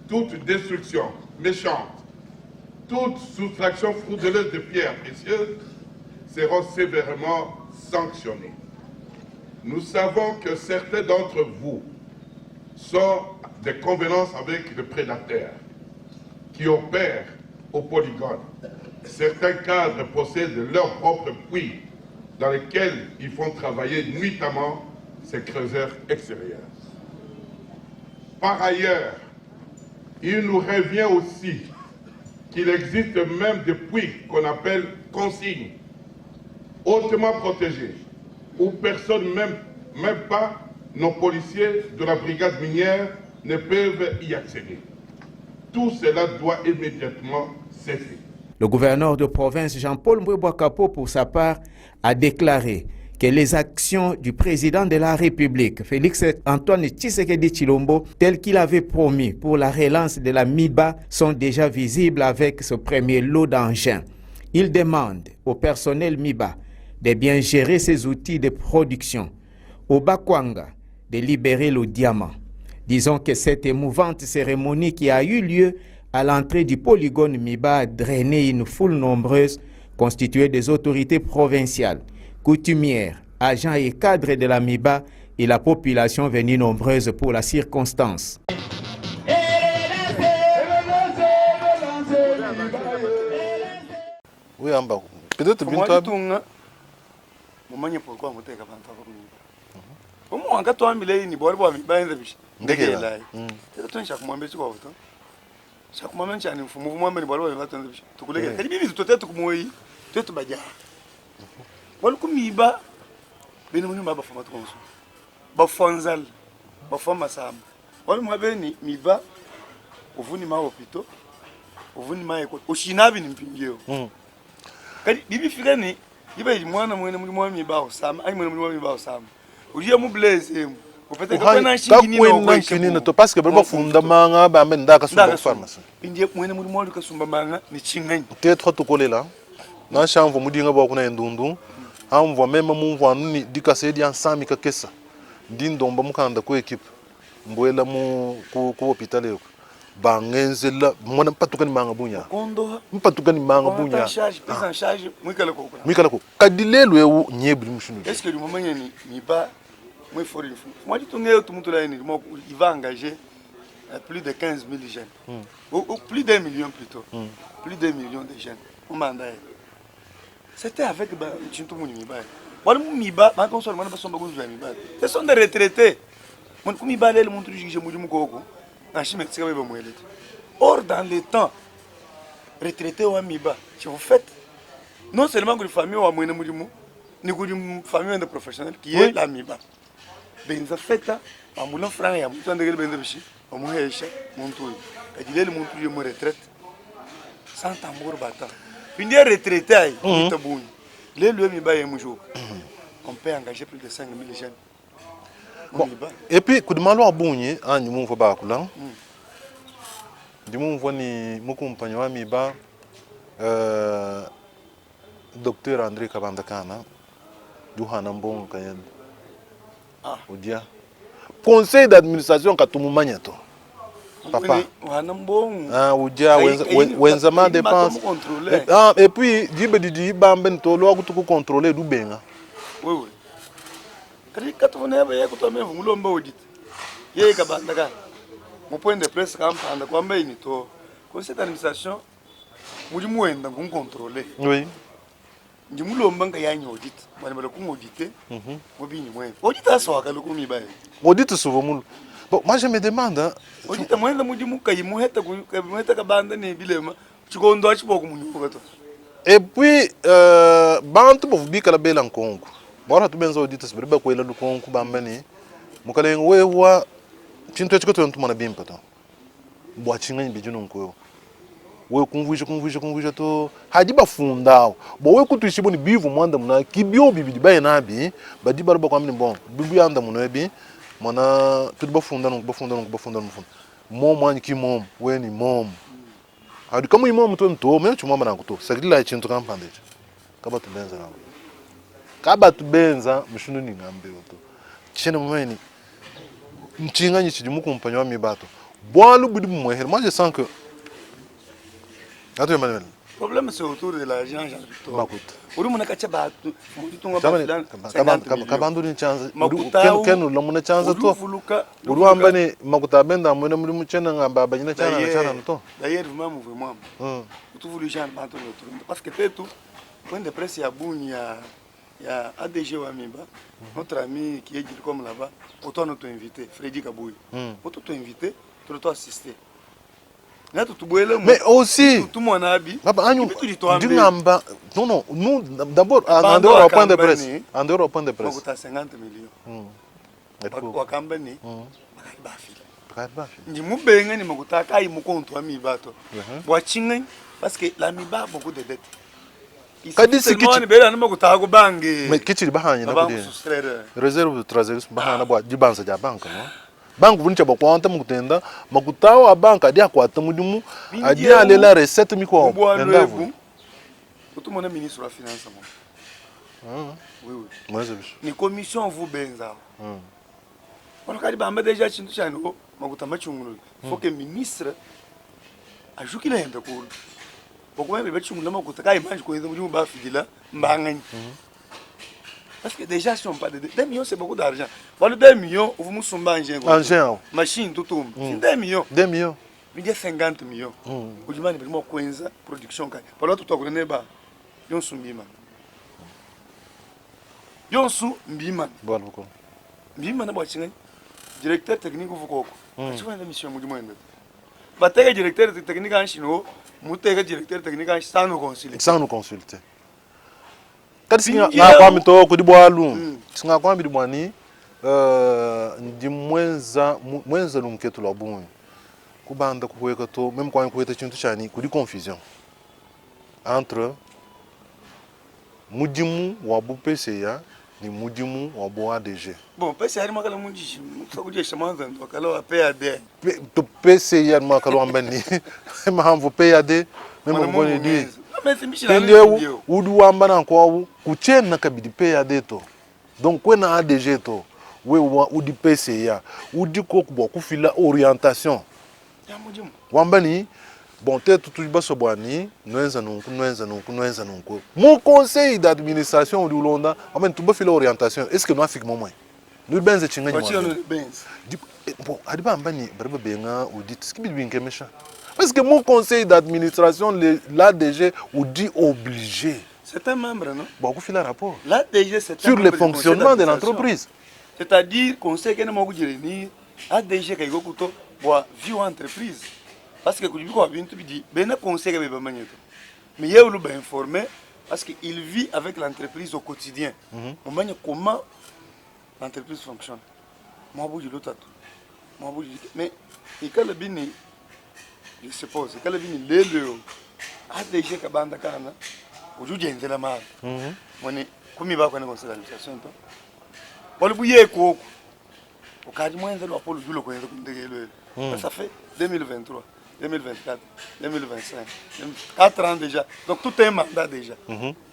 toute destruction méchante, toute soustraction frauduleuse de pierres précieuses seront sévèrement sanctionnées. Nous savons que certains d'entre vous sont des convenances avec les prédateurs qui opèrent au polygone. Certains cadres possèdent leurs propres puits dans lesquels ils font travailler nuitamment ces creuseurs extérieurs. Par ailleurs, il nous revient aussi qu'il existe même des puits qu'on appelle consignes, hautement protégés, où personne, même pas nos policiers de la brigade minière, ne peuvent y accéder. Tout cela doit immédiatement cesser. Le gouverneur de province Jean-Paul Mbouébouakapo, pour sa part, a déclaré que les actions du président de la République, Félix-Antoine Tshisekedi Tshilombo, telles qu'il avait promis pour la relance de la MIBA, sont déjà visibles avec ce premier lot d'engins. Il demande au personnel MIBA de bien gérer ses outils de production, au Bakwanga de libérer le diamant. Disons que cette émouvante cérémonie qui a eu lieu à l'entrée du polygone MIBA a drainé une foule nombreuse constituée des autorités provinciales, coutumières, agents et cadres de la MIBA et la population venue nombreuse pour la circonstance. Oui, Amba. Peut-être Bintou. Chaque moment, il faut mouvement, mais voilà, il va attendre. Tu connais que les bibi peut-être comme moi, tu te bagarres. Voilà comme il va. Ben nous ma bafama trop. Bafonzal, bafama sam. Voilà moi ben mi va. Au venu ma hôpital. Au venu ma école. Au China bin mpingeo. Kadi bibi figani, iba mwana mwana mi ba sam. Ai mwana mi ba sam. Ujia mu blaze. Parce que le fondement ba menda ka sumba pharmacie. Indie mwene muri mwa ka sumba manga ni chingani. Peut-être to kolela. Na chanvo mudinga ba kuna ndundu. On voit même mon voix ni dikase di ensemble ka kessa. Dindomba mukanda ko équipe. Mboela mu ko hôpital yo. Bangenzela mona patukani manga bunya. Kondo. Mpatukani manga bunya. Prise en charge mwikala ko. Mwikala ko. Kadilelo yo nyebli mushunu. Est-ce que le moment ni ba moi, il va engager plus de 15 000 jeunes, ou plus d'1 million plutôt, plus d'1 million de jeunes. C'était avec Chintou Mouniba. Ce sont des retraités. Or, dans les temps, retraités ou Amiba, si vous faites, non seulement que les familles ou Amouine ni une famille de professionnels qui est l'Amiba. Benza feta amulan franga ya mutu ndegele benza bishi omuhesha muntu kadilele muntu yo retraite sans tambour bata pindi retraité ay tabuni Les lieux Miba et Moujou, on peut engager plus de 5 000 jeunes. Bon. Et puis, coup de malo à Bougny, hein, nous m'en pas là. Du moment où mon compagnon Miba, docteur André Kabandakana, du Hanambon Kayen. Ah. Odia. Conseil d'administration Katumu Magneto. Papa. Ah, Odia, Wenzama dépense. Ah, et puis, Dibedi, Bamben, Tolo, tu peux contrôler du Benga. Oui, oui. Quand on est venu, quand on est venu, on audit. Il y a Kabandaka. Mon point de presse, quand on est venu, conseil d'administration, on dit moins qu'on contrôle. Oui. Je me lomba nga yanyi audit bana bala ku auditer mo bini mwe audit aso ka loku mi baye Audit souvent mul. Bon, moi je me demande hein, audit mwe nda mudi mukayi mu heta ka banda ne bilema chikondo achibo ku munyu ko to. Et puis bantu bo bi kala bela nkongo. Bora tu benzo audit sobre ba ko ila du kongo bambani. Mukale wewa chinto chiko to ntuma na bimpa to. Bo achinga nyi bijunu nko. We convige to hadi bafundao bo we kutu ishibo ni bivu mwanda muna kibio bibidi baye nabi badi baruba kwa mini bon bibu yanda muna bi mana tudu bafunda no mom mwanyi ki mom we ni mom hadi kama i mom to nto me chuma mana kuto sagila chinto kampande kaba tu benza mshunu ni ngambe to chene mweni mchinga nyi chijimu kumpanywa mibato bwalu budi mweher moi je sens que Emmanuel. Le problème c'est autour de l'argent, Jean-Victor. Bakut. Uri muna kacha ba mutunga ba kabandu ni chanza. Kenu la muna chanza to. Uri ambani makuta benda muna muri muchena ngamba banyina chana to. D'ailleurs vraiment. Tu voulais Jean Banto le parce que tout point de presse ya Bouni ya ADG wa Mimba. Notre ami qui est comme là-bas, autant nous invité Freddy Kabouy. Autant nous invité, tu dois assister. Mais aussi, tout mon habit. Non, nous d'abord en dehors au point de presse. En dehors au point de presse. 50 millions. Wakambani. Ni mubenga ni makutaka ai mukonto ami bato. Bwachinga parce que la miba beaucoup de dettes. Kadisi kichi bela na makutaka ko bange. Mais kichi bahanya na kudi. Réserve de trésor bahana bwa dibanza ja banka no. Banque vuncha bakwanta mukutenda makutawa abanka adia kwata mudimu adia alela recette miko ndavu tout mon ministre de la finance oui moi c'est bicho ni commission vous benza on kadi bamba déjà chintu chano makutama chungulu faut que ministre ajuki la yenda ko bokwe be chungulu makuta kai manji ko mudimu ba fidila mbangani. Parce que déjà, si on parle de 2 millions, c'est beaucoup d'argent. Voilà 2 millions, vous me sommez engin. Machine, tout. 2 millions. 2 millions. Il y a 50 millions. Vous dites, il production. Pendant tout le temps, il y a un soumbiman. Il y a un soumbiman. Directeur technique, vous avez une mission. Vous avez un directeur technique en chinois, vous avez un directeur technique sans nous consulter. Sans nous consulter. Kadi singa kwami to kudi bwalu singa kwami dibwani ndi mwenza lumketu la bunyi kubanda kuweka to même kwami kuweta chintu chani kudi confusion entre mudimu wa bu PCA ni mudimu wa bu ADG. Bon PCA ni makala munji sakuje shamanza ndo kala wa PAD to PCA ni makala wambani mahamvu PAD même ngoni di Tendeu udu wambana nko kuchena kabidi PAD to donc kwena ADG to we udi PCA udi ko kubwa kufila orientation wambani bon tete tout baso bwani noenza nunku mon conseil d'administration du Londa amen tu bafila orientation est-ce que nous afik moment nous benze chinga bon adiba mbani barba benga audit skibidi binkemesha. Parce que mon conseil d'administration, l'ADG, vous dit obligé. C'est un membre, non? Bon, vous faites le rapport. L'ADG, c'est sur le fonctionnement de l'entreprise. C'est-à-dire, conseil que nous avons dit, l'ADG, qui est vie entreprise. Parce que, quand vous dit, ben conseil que vous avez mais il y a eu informé parce qu'il vit avec l'entreprise au quotidien. On voit comment l'entreprise fonctionne. Moi, je dis l'autre. Mais, quand le bini, je suppose que le vini lelo ADG kabanda kana aujourd'hui il y a un mal moni kumi ba kwenye conseil d'administration to bolu buye ko au cadre moins de l'apôtre du le connaître ça fait 2023 2024 2025 4 ans déjà donc tout est un mandat déjà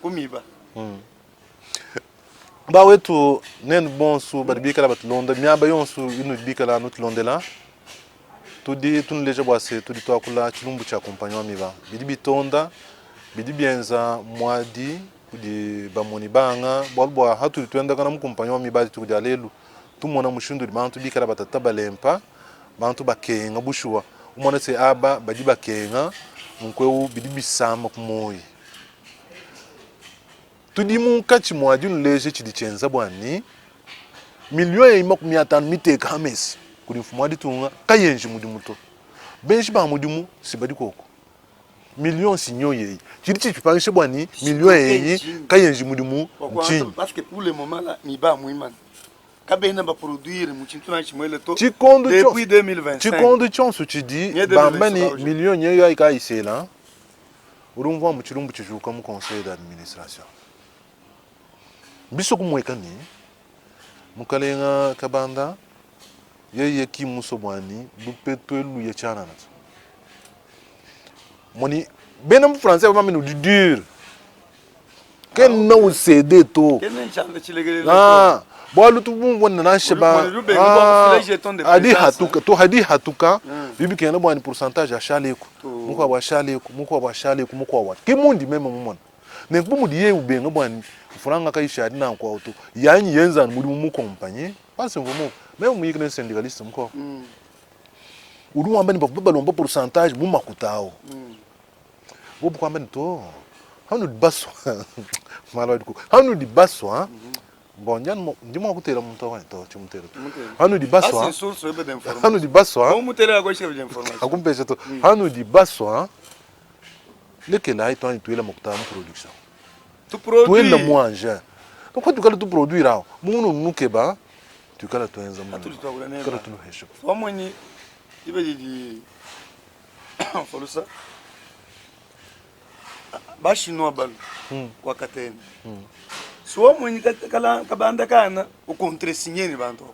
kumi ba ba wetu nen bon su badibika la batlonda miaba yonsu inu bikala nutlondela tudi tun leje bwase tudi to akula chilumbu cha compagnon miba bidi bitonda bidi bienza mwadi kudi bamoni banga bolbwa hatu twenda kana mu compagnon miba tudi alelu tumona mushundu bantu bikala batata lempa bantu bakenga bushuwa umona se aba badi bakenga munkweu bidi bisama kumoyi tudi mu kachi mwadi leje chidi chenza bwani million e maku miatan miteka hamesi kuri mfumadi tunga kayenji mudimuto benshi ba mudimu sibadi koko million sinyo ye chiri chipangishe bwani million ye kayenji mudimu nchini parce que pour le moment là ni ba muimana kabena ba produire mu chintu na chimwele to chikondo depuis 2025 chikondo chonso chidi bambani million ye ya ka isela urumva mu chirumbu chijuka mu conseil d'administration biso kumwekani mukalenga kabanda ye ki muso bwani bu petelu ye chana na moni benam français va menu du dur ken na u cd to ken chanda chilegele ah bolu tu bu wonna na sheba adi hatuka to hadi hatuka bibi ken na bwani pourcentage a chaleku muko ba chaleku muko ba chaleku muko wa kimundi meme mumona ne bu mudi ye ubenga bwani franga ka ishadi na kwa auto yanyi yenza muri mu compagnie parce que vraiment même mu yikne syndicaliste mko uru ambani bakuba lomba pourcentage mu makutao bo kwa ambani to hanu dibaswa malodi ko hanu dibaswa bonjan ndimo kutela muntu wa to chimutela hanu dibaswa hanu dibaswa on mutela ko chef d'information akumpesha to hanu dibaswa lekela ito ni tuela makutao production tu produis le manger donc quand tu calmes tu produire là mon nous que ba tu calmes tu enza mon tu calmes tu hesho so moni ibe di folo ça ba chinois bal kwa katene so moni kala kabanda kana o contre signer ni bantu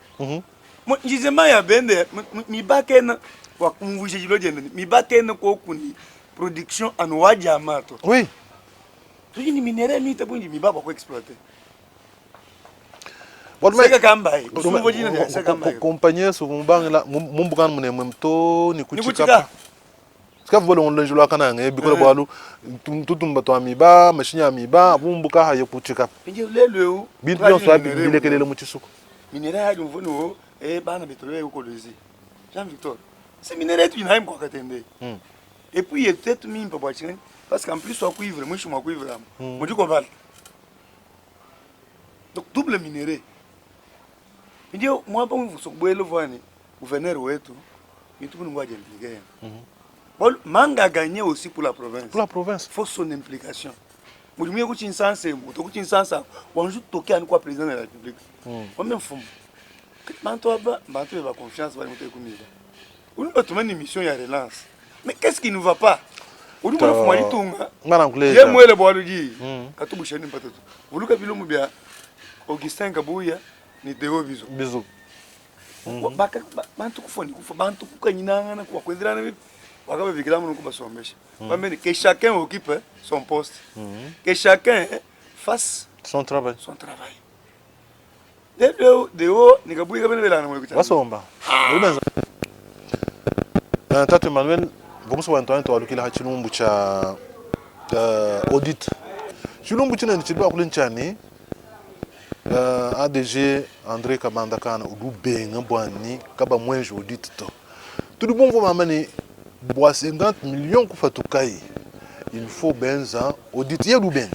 mo njizema ya bende mi bakena kwa kumvuje jilo jende mi bakena ko kuni production anwaji amato oui tu ni minéraux mi ta bundi mi baba ko exploiter Sega kambai usumbo jina ya sega kambai compagnie so mbangela mumbukan mune memto ni kuchika ska volo on lenjula kana nge bikola bwalu tutumba to amiba mashinya amiba bumbuka haye kuchika pinje lelo bidion so abi bilekelele mu chisuko minéraux ya jumvono bana betole ko lezi Jean Victor c'est minéraux tu n'aime quoi katende et puis il était tout mis pas chine parce qu'en plus soit cuivre moi je suis cuivre moi du cobalt donc double minéraux. Ndio moi bon so boelo vani gouverneur wetu mitu nous va impliquer. Bon manga gagner aussi pour la province. Pour la province, faut son implication. Moi je ko chinsanse, to ko chinsansa, on joue toquer à quoi président de la République. On même fond. Manto ba confiance va monter comme ça. On peut trouver une mission ya relance. Mais qu'est-ce qui nous va pas? On nous faut mali tunga. Ngarankule. Ye moi le boalo ji. Katubusheni mpatoto. Uluka bilomu bia Augustin Kabuya ni Deo bizo. Bizo. Baka bantu kufoni kufa bantu kukanyinanga na kwa kwendera na wakabe bigiramu nuko basomesha. Bamene que chacun occupe son poste. Que chacun fasse son travail. Son travail. Deo ni Kabuya kabene belana mo kucha. Basomba. Ubenza. Tatu Emmanuel bomuso wa Antoine to alukila hachilumbu cha audit. Chilumbu chine ni chidwa kulinchani. ADG André Kabanda kana udu benga bwani kaba mwenje audit to tout bon vont m'amener bois 50 millions ku fatukai il faut benza audit ya du ben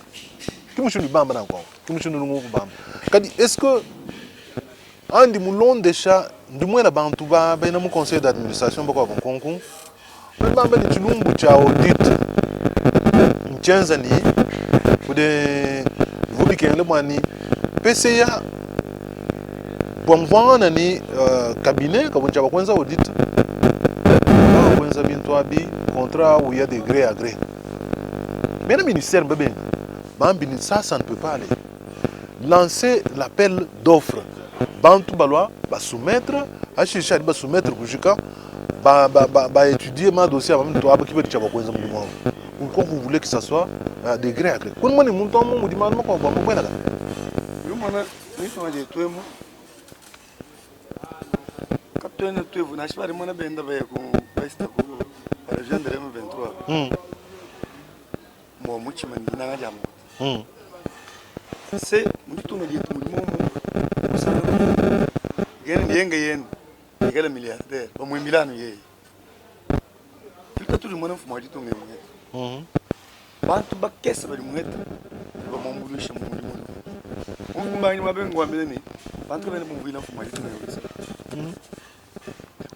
kimushu du bamba encore kimushu nungu bamba kadi est-ce que andi mulon déjà du moins la bantu ba na mu conseil d'administration bako konkonku bamba ni chilumbu cha audit mchenza ni kude vubikeng le mwani PCA bon ni cabinet comme tu vas kwanza audit kwanza bintu abi contrat où il y a des gré à gré mais le ministère bébé ça ne peut pas aller. Lancer l'appel d'offres. Bantu balwa ba soumettre, a chercher ba soumettre kujika ba étudier ma dossier avant toi ba kibe tchaba kwenza mu mwa. Pourquoi vous voulez que ça soit de gré à gré? Quand moi ni mon temps mo demande mo ko ba mo kwela. Yo mana ni to je to mo. Capitaine to vous n'achète pas de mon benda ba ko pesta ko para gendre M23. Mo muchi man na jamo. C'est muito no dia tudo mo. Yenga yen egala milliardaire ba mo milano ye. Filta tudo mo na fuma dito ngene. Bantu ba kesa ba mo ngeta. Ba mo mbulu shamo mo. Mo mbanyi mabengo wa mileni. Bantu bene mo vila fuma dito ngene.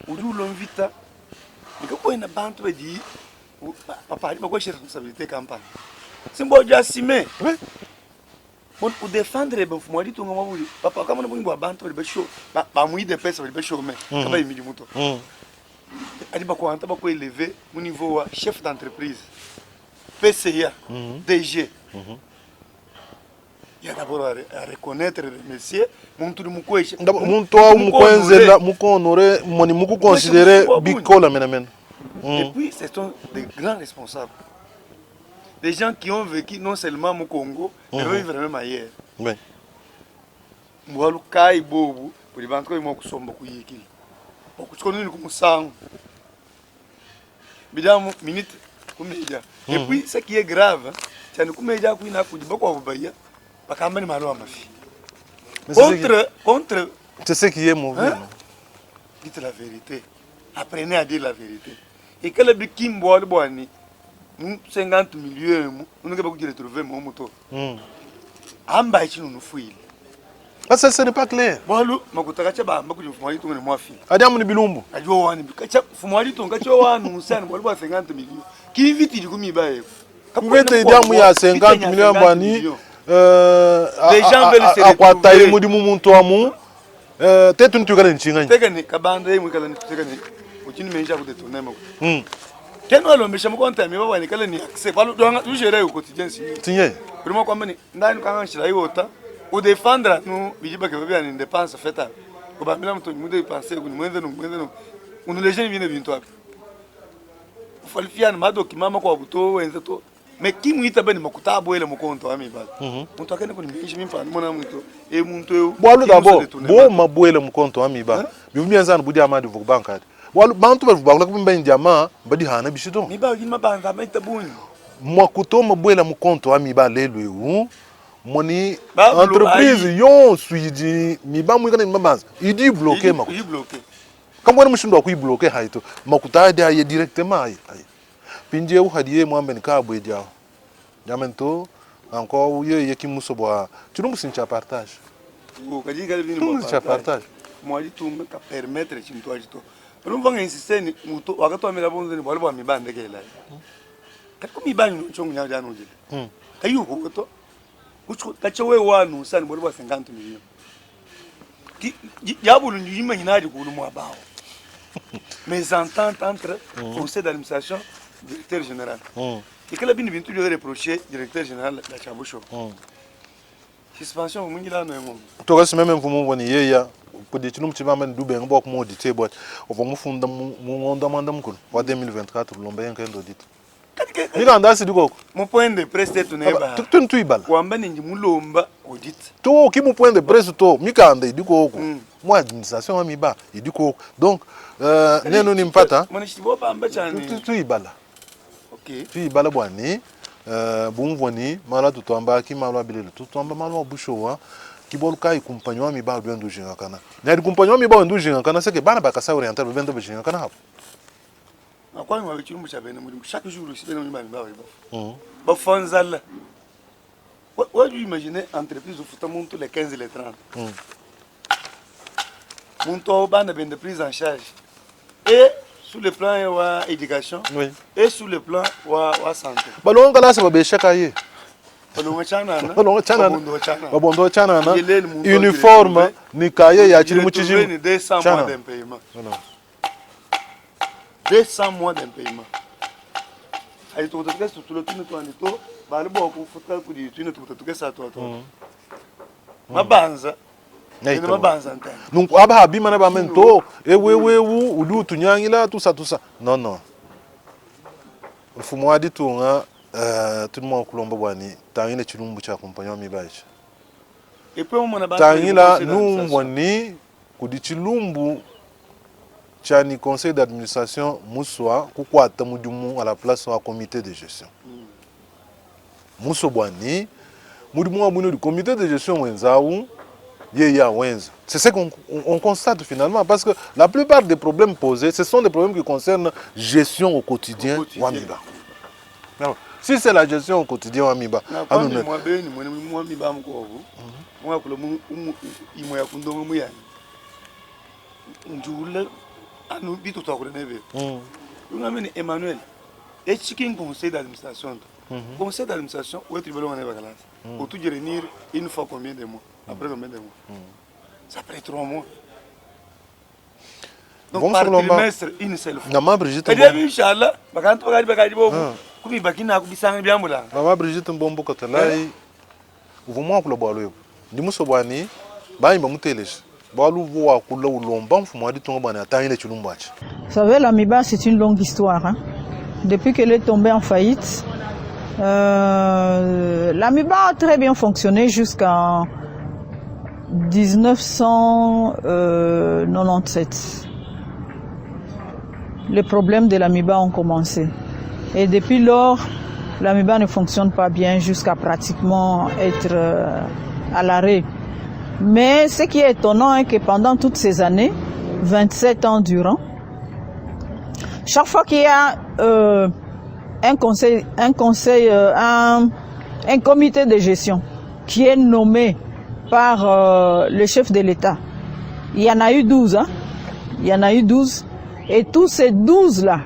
Udu lonvita. Iko ko ina bantu ba di papa ba ko responsabilité campagne. Simbo jasime. Pour défendre les bons mois, papa, comme on a un bantu, il chaud, pas mouiller de pèse, il chaud, mais quand même il mouton. Il dit quoi, on va élever au niveau chef d'entreprise, PCA, DG. Il y a d'abord à reconnaître les messieurs, mon tour de moukoé. Mon toit, mouko honoré, mouko considéré bicola, menamen. Et puis, ce sont des grands responsables. Des gens qui ont vécu non seulement au Congo, mais vivent même ailleurs. Oui. Mwalu kai bobu, pour les banques, ils m'ont kusomba kuyiki. Beaucoup de choses comme ça. Bidam minute kumeja. Et puis, ce qui est grave, c'est que kumeja kuina kudi beaucoup abaya, pas quand même malo amafi. Contre. C'est ce qui est mauvais. Dites la vérité. Apprenez à dire la vérité. Et que le bikim boile boani. 50 millions, on ne peut pas retrouver mon moto. Amba ici nous fouille. Ah, ça ce n'est pas clair. Bon, ma kutakacha ba mbaku fumali tunga mwa fille. Adiamu ni bilumbu. Ajo wani kacha fumali tunga kacha wanu sana kwa 50 millions. Ki viti likumi bae. Kubete idiamu ya 50 millions bani les gens veulent se retrouver. Kwa tayi mudi muntu amu. Tetu ntukana nchinga. Tekane kabanda yemu kala tekane. Ukini menja ku détourner mako. Quel est le méchant quand tu as mis ni accès pas le gérer au quotidien signé vraiment comme ni ndani quand je l'ai ota ou défendre nous bijiba que veut une dépense faite ko ba mina mto mude penser ku mwende no nous les gens viennent bientôt faut fiana ma document mako buto wenza to mais qui muita bani makuta boele mo konto ami ba mto akene ko ni mishi mimpa mona mto e mto boalu d'abord bo maboele mo konto ami ba bivumianza budi amadi vuku bankade bantu bavugula kumbe njama badi hana bishito miba yima banga maita buni mwakuto mabwela mukonto wa miba lelwe hu moni entreprise yon suiji miba mwikana mbabanza idi bloquer mako idi bloquer kambona mushindo ku bloquer haito makuta dia ye directement ay pinje u hadiye mwambe nikabwe dia jamento encore ye ki musobwa tulungu sincha partage o kaji kale bini partage moi dit tout me permettre chimto ajito. Nous allons insister ni muto wakati wamela bonzo ni bwalibwa mibande kela. Katiko mibande no chongo nya jano jile. Kayu ko to. Kucho kachewe wanu sani bwalibwa 50 millions. Ki yabulu nyima nyinaji ko lumwa bawo. Mes ententes entre conseil d'administration directeur général. Et que la bini bintu lui reprocher directeur général la Chaboucho. Suspension mungi la no emo. To gasi même mvumo woni yeya pour des chinois qui m'amènent du bengo pour moi dit boîte on va me fonder mon demande m'kul wa 2024 lomba yenka ndodit Mika ndasi duko mon point de presse tu ne ba tu ibala kwamba ningi mulomba audit to ki mon point de presse to mika ndai duko moi administration ami ba idiko donc neno nimpata mwanishitibo pamba chani tu ibala OK tu ibala bwani bumvoni mala tutwamba ki mala bilele tutwamba mala bushowa kibolu kai kumpanyo mi ba do njinga kana na kumpanyo mi ba ndo njinga kana seke bana bakasa oriental bendo njinga kana hapo akwa mwa bichumbu cha bene muri chaque jour aussi bene mi ba ba fanzala ouais tu imagines entreprise au futa monto les 15 et les 30 monto bana bende prise en charge et sur le plan de l'éducation et sur le plan de la santé. Balonga la sababu shakaye. Balonga chana na. Babondo chana na. Uniforme ni kaye ya chiri muchiji. 200 mois d'impayement. 200 mois d'impayement. Ayi to tokes tout le temps to anito bali boko futa kudi tuna tukutuke sa to mabanza ina mabanza ntana donc aba habima na ba mento ewewewu udu tunyangila tout ça non non mfumo adi tunga tout le monde kulomba bwani tangile chilumbu cha compagnon mibaje et puis on mona ba tangila nous woni kudi chilumbu chani conseil d'administration muswa kukwata mudumu à la place wa comité de gestion muso bwani mudumu wa bunu du comité de gestion wenzawu ya wenza. C'est ce qu'on constate finalement parce que la plupart des problèmes posés ce sont des problèmes qui concernent gestion au quotidien wamiba. Si c'est la gestion au quotidien wamiba moi beni moi miba mko moi kula imo ya kundongo muyani njule anu bitu to ko nebe ngamene Emmanuel et chicken conseil d'administration conseil d'administration où tu veux le mener vacances pour tout réunir une fois combien de mois après combien de mois ça prend 3 mois donc bon par trimestre une seule fois maman Brigitte et bien inchallah bakanto bakadi bobu kubi bakina kubisanga byambula maman Brigitte Mbombo kotelai uvumwa kula bwalo ndimuso bwani bayimba muteleje. Vous savez, l'Amiba, c'est une longue histoire. Hein? Depuis qu'elle est tombée en faillite, l'Amiba a très bien fonctionné jusqu'en 1997. Les problèmes de l'Amiba ont commencé. Et depuis lors, l'Amiba ne fonctionne pas bien jusqu'à pratiquement être à l'arrêt. Mais ce qui est étonnant est que pendant toutes ces années, 27 ans durant, chaque fois qu'il y a un comité de gestion qui est nommé par le chef de l'État, il y en a eu 12, hein? Il y en a eu 12, et tous ces 12-là,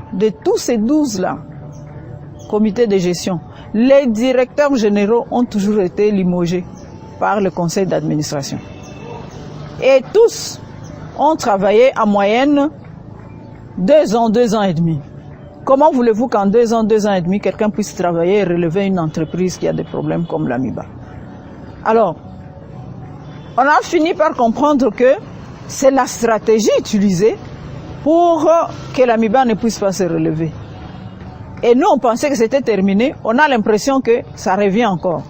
comités de gestion, les directeurs généraux ont toujours été limogés par le conseil d'administration. Et tous ont travaillé en moyenne 2 ans, 2 ans et demi. Comment voulez-vous qu'en 2 ans, 2 ans et demi, quelqu'un puisse travailler et relever une entreprise qui a des problèmes comme l'Amiba? Alors, on a fini par comprendre que c'est la stratégie utilisée pour que l'Amiba ne puisse pas se relever. Et nous, on pensait que c'était terminé. On a l'impression que ça revient encore.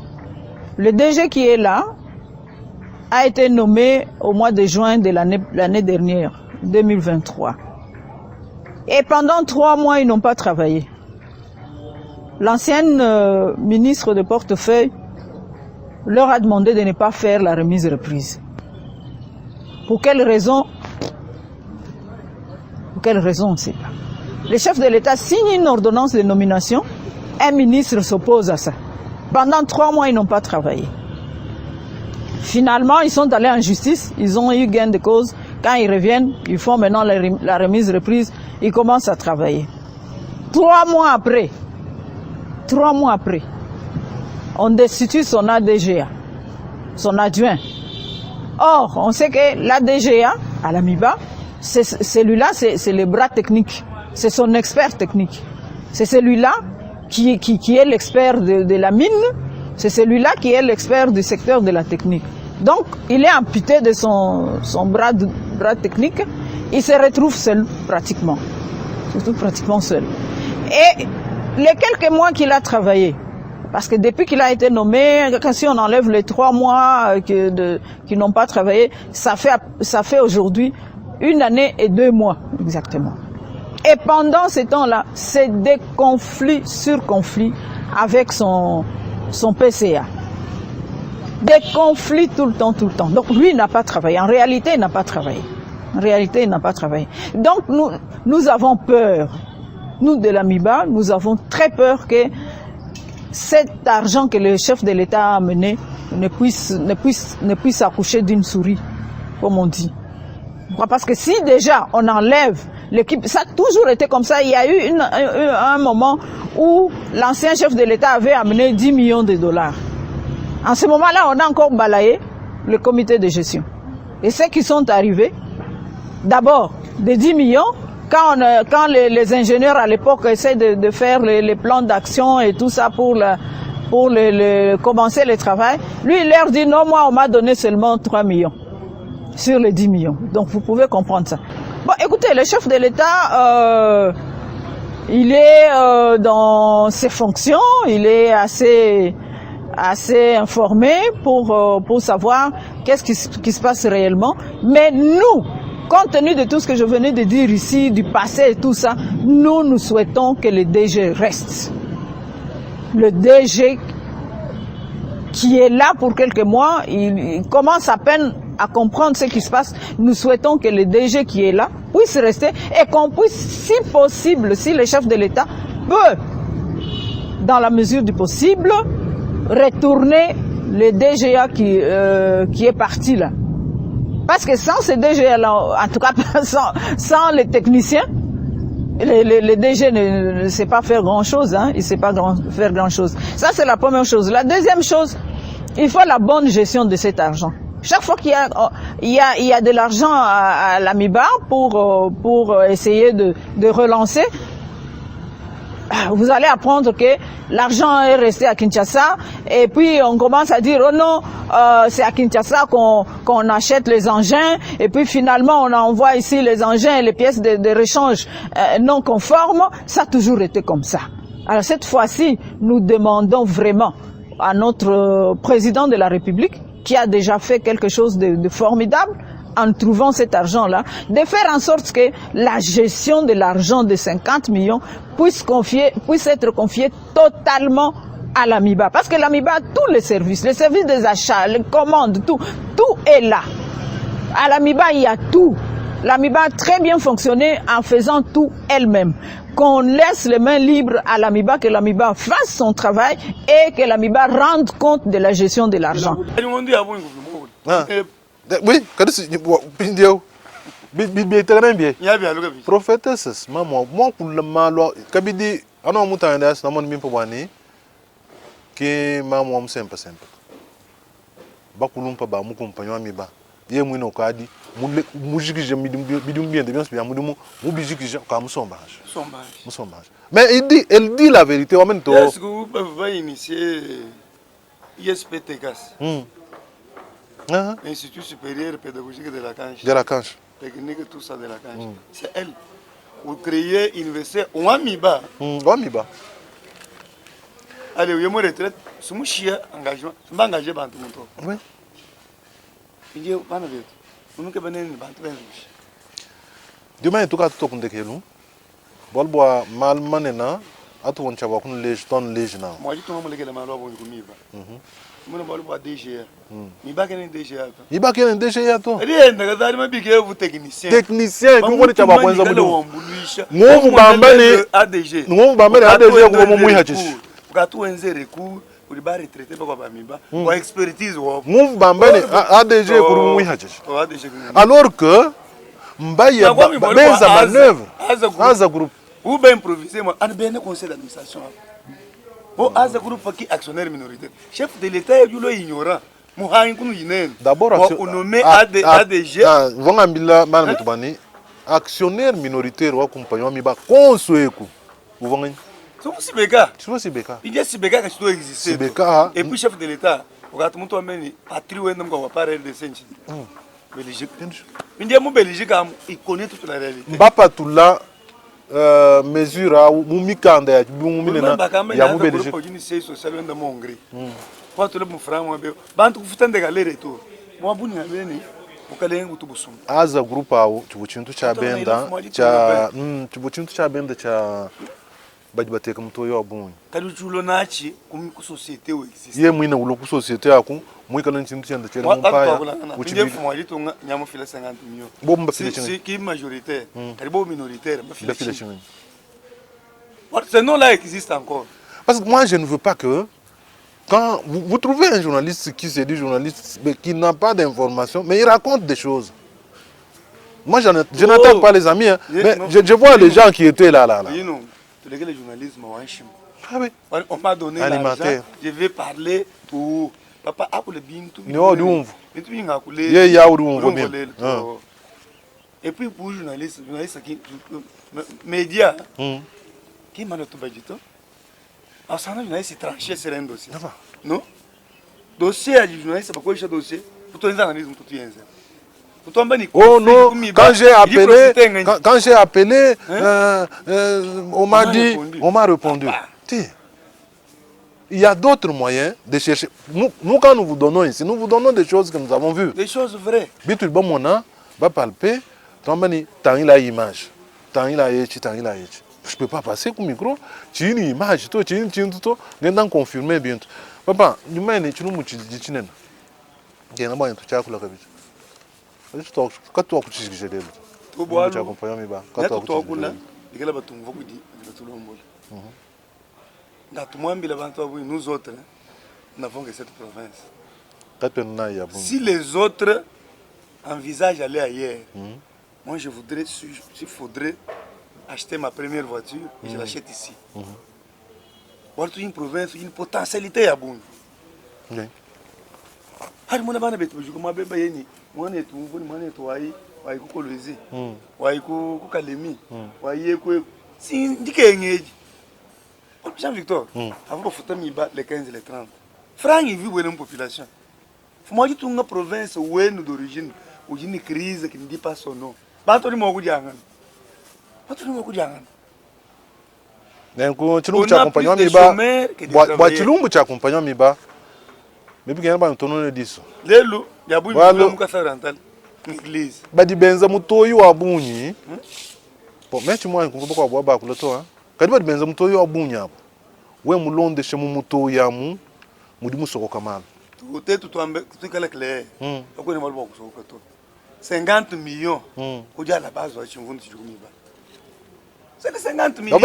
Le DG qui est là a été nommé au mois de juin de l'année dernière, 2023. Et pendant 3 mois, ils n'ont pas travaillé. L'ancienne ministre de portefeuille leur a demandé de ne pas faire la remise-reprise. Pour quelle raison? Pour quelle raison, on ne sait pas. Le chef de l'État signe une ordonnance de nomination, un ministre s'oppose à ça. Pendant 3 mois, ils n'ont pas travaillé. Finalement, ils sont allés en justice, ils ont eu gain de cause. Quand ils reviennent, ils font maintenant la remise-reprise, ils commencent à travailler. 3 mois après, on destitue son ADGA, son adjoint. Or, on sait que l'ADGA, à l'Amiba, celui-là, c'est le bras technique, c'est son expert technique. C'est celui-là qui est l'expert de la mine, c'est celui-là qui est l'expert du secteur de la technique. Donc, il est amputé de son bras technique, il se retrouve seul, pratiquement. Surtout pratiquement seul. Et les quelques mois qu'il a travaillé, parce que depuis qu'il a été nommé, si on enlève les 3 mois qui n'ont pas travaillé, ça fait aujourd'hui 1 année et 2 mois, exactement. Et pendant ce temps-là, c'est des conflits sur conflits avec son PCA. Des conflits tout le temps. Donc lui, il n'a pas travaillé. En réalité, il n'a pas travaillé. Donc nous avons peur. Nous, de l'Amiba, nous avons très peur que cet argent que le chef de l'État a amené ne puisse accoucher d'une souris, comme on dit. Parce que si déjà on enlève l'équipe, ça a toujours été comme ça. Il y a eu un moment où l'ancien chef de l'État avait amené 10 millions de dollars. En ce moment-là, on a encore balayé le comité de gestion. Et ceux qui sont arrivés, d'abord, des 10 millions, quand les ingénieurs à l'époque essaient de faire les plans d'action et tout ça pour pour commencer le travail. Lui, il leur dit non, moi, on m'a donné seulement 3 millions sur les 10 millions. Donc, vous pouvez comprendre ça. Bon, écoutez, le chef de l'État, il est dans ses fonctions, il est assez informé pour savoir qu'est-ce qui se passe réellement. Mais nous, compte tenu de tout ce que je venais de dire ici, du passé et tout ça, nous souhaitons que le DG reste. Le DG qui est là pour quelques mois, il commence à peine à comprendre ce qui se passe. Nous souhaitons que le DG qui est là puisse rester et qu'on puisse, si possible, si le chef de l'État peut, dans la mesure du possible, retourner le DGA qui est parti là. Parce que sans ce DGA-là, en tout cas sans les techniciens, le DG ne sait pas faire grand-chose, hein, il ne sait pas faire grand-chose. Ça, c'est la première chose. La deuxième chose, il faut la bonne gestion de cet argent. Chaque fois qu'il y a de l'argent à l'AMIBA pour essayer de relancer, vous allez apprendre que l'argent est resté à Kinshasa et puis on commence à dire oh non, c'est à Kinshasa qu'on achète les engins et puis finalement on envoie ici les engins et les pièces de rechange non conformes. Ça a toujours été comme ça. Alors cette fois-ci, nous demandons vraiment à notre président de la République, qui a déjà fait quelque chose de formidable, en trouvant cet argent-là, de faire en sorte que la gestion de l'argent de 50 millions puisse être confiée totalement à l'AMIBA. Parce que l'AMIBA a tous les services des achats, les commandes, tout est là. À l'AMIBA, il y a tout. L'AMIBA a très bien fonctionné en faisant tout elle-même. Qu'on laisse les mains libres à l'AMIBA, que l'AMIBA fasse son travail et que l'AMIBA rende compte de la gestion de l'argent. Oui, quand c'est bien. Prophétesse, maman, moi pour le mal, kabidi, ano mutanda, na mon mimpo bani, que maman simple. Bakulum pa ba mu compagnon amiba. Ye mu no kadi, musique je bidum bien de bien se bien mu musique je comme sombage. Mais elle dit la vérité en même temps. Est-ce que vous pouvez initier ISPTGAS? Institut supérieur pédagogique de la Canche. De la Canche. Technique, tout ça de la Canche. C'est elle. Vous créez une université au Amiba. Allez, vous avez une retraite. Si vous avez un engagement, vous avez engagé dans tout le monde. Oui. Vous avez un engagement. Demain, tout cas, tout le monde est là. Bolboa mal manena, à tout le monde chava qu'on lège ton lège na. Moi, je suis un peu le malheur pour nous vivre. Moi, je suis un DGA. Je suis un DGA. Je suis un DGA. Rien, je suis un technicien. Technicien, nous on est chava qu'on zabudu. Nous bambane ADG. Nous bambane ADG pour moi mouiller. Gatu enze recours pour les retraités pour bamiba. Pour expertise. Nous bambane ADG pour moi mouiller. Alors que Mbaya benza manœuvre. Aza groupe. Ou bien improviser moi. On bien le conseil d'administration. Bon, Aza groupe qui actionnaire minoritaire. Chef de l'État est ignorant. D'abord, on nomme ADG. Vangambila Malmetubani, actionnaire minoritaire ou compagnon Miba, Konsueku. Vous voyez? C'est Sibeka. C'est Sibeka. Il y a Sibeka qui doit exister. Sibeka. Et puis chef de l'État, on a tout le monde amené patrie ou un homme qui va parler de Saint-Denis. Belgique. Il y a mon Belgique, il connaît toute la réalité. Mbapa tout là. Mesure à Mumikanda, Mumina, Yamu Belgique. C'est social de mon Hongrie. Quand tu le mon frère, moi, bantu futan de galère et tout. Moi, bouni ameni, ukale ngutu busum. Aza groupe à tu buchintu cha benda, cha tu buchintu cha benda cha badibate comme toi yo bon. Kalu chulo nachi kum ku société ou existe. Ye mwina ulo ku société aku, mwi kala nchintu chanda chele mpaya. Uchi fuma yitu nyamo fila 50 millions. Bomba fila chini. C'est qui majoritaire, karibo minoritaire, ma fila chini. Ce nom-là existe encore. Parce que moi je ne veux pas que quand vous trouvez un journaliste qui se dit journaliste, mais qui n'a pas d'informations, mais il raconte des choses. Moi, je n'attaque pas les amis, hein, mais je vois les gens qui étaient là. Non, tu les journalistes m'ont enchaîné. Ah oui. On m'a donné l'argent, je vais parler pour... Papa, a pour le bien, tout. Et puis pour les journalistes qui... Médias, qui m'a tout badito. Alors, ça, journaliste, c'est tranché sur un dossier. Non? Dossier, du journaliste, c'est pas quoi le dossier? Pour toi, analyse, pour tout y oh non, quand j'ai appelé, on m'a dit, on m'a répondu. Il y a d'autres moyens de chercher. Nous, quand nous vous donnons ici, nous vous donnons des choses que nous avons vues. Des choses vraies. Bitul bon mona, va palper, tombani, tant il a image, tant il a échi, tant il a échi. Je peux pas passer au micro, tu as une image, tu as une tout, n'en confirmer bientôt. Papa, nous m'en tu nous mouches du chinen. Il y a un moyen de faire la cabine. Quand tu as couché, j'ai dit. Tu as accompagné mes bas. Quand tu as couché, il y a nous autres, nous n'avons que cette province. Si les autres envisagent d'aller ailleurs, moi je voudrais, s'il faudrait, acheter ma première voiture et je l'achète ici. Voilà une province, une potentialité à bout. Hari mwana bana betu bujuko mabeba yeni mwana etu mvuni mwana etu wai kukolwezi wai ku Kalemi wai ekwe si ndike ngeji Jean Victor avant de foutre miba les 15 et les 30 franc il vit une population moi tu une province où est d'origine où il y a une crise qui ne dit pas son nom bato ni mogu jangan donc chilumbu cha accompagnement miba boa chilumbu cha accompagnement miba. Mais puis, il y a un peu de ça. Lelo, il y a un peu de l'église. Badi benza mutoyi wa bunyi. Bon, mais tu m'as dit que tu as dit que quand tu benza mutoyi wa bunyi, we mulonde chez mutoyi ya mu mudimu soko kamala. Tu es tout à clair. 50 millions. Au dia la base, tu vas c'est que 50 millions.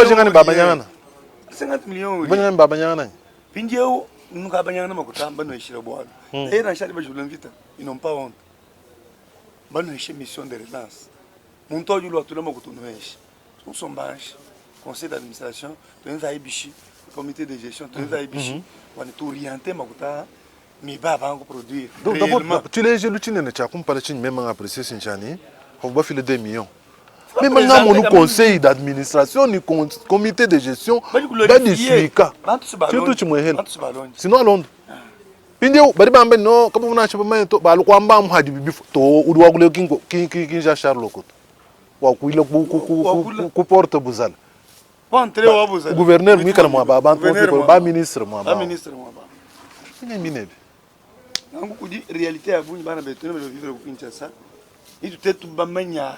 50 millions. Pindieu. Nous avons makuta ishira bwana et na shali bajulan vita ils n'ont pas honte bano ishi mission de relance monto yulo atula makuta noesh nous sommes banche conseil d'administration tenza ibishi comité de gestion tenza ibishi on est orienté makuta mi ba bango produire donc d'abord tu les jeux l'utile ne t'a comme pas le même apprécier sinchani on va filer 2 millions. Mais maintenant, mon conseil d'administration, le comité de gestion, va dissuika. Surtout tu m'as sinon à Londres. Pindio, bari bambe no, comme on a acheté pas to, ba lukwamba mhadi bibi to udwa kule kinja Charles Kot. Wa kuile ku porte buzal. Pas entrer au buzal. Gouverneur mi kana mo ba ba ministre mo ba. Ba ministre mo ba. Ni minebe. Nangu kudi réalité abuni bana betone me vivre ku Kinshasa. Itu tetu bamanya.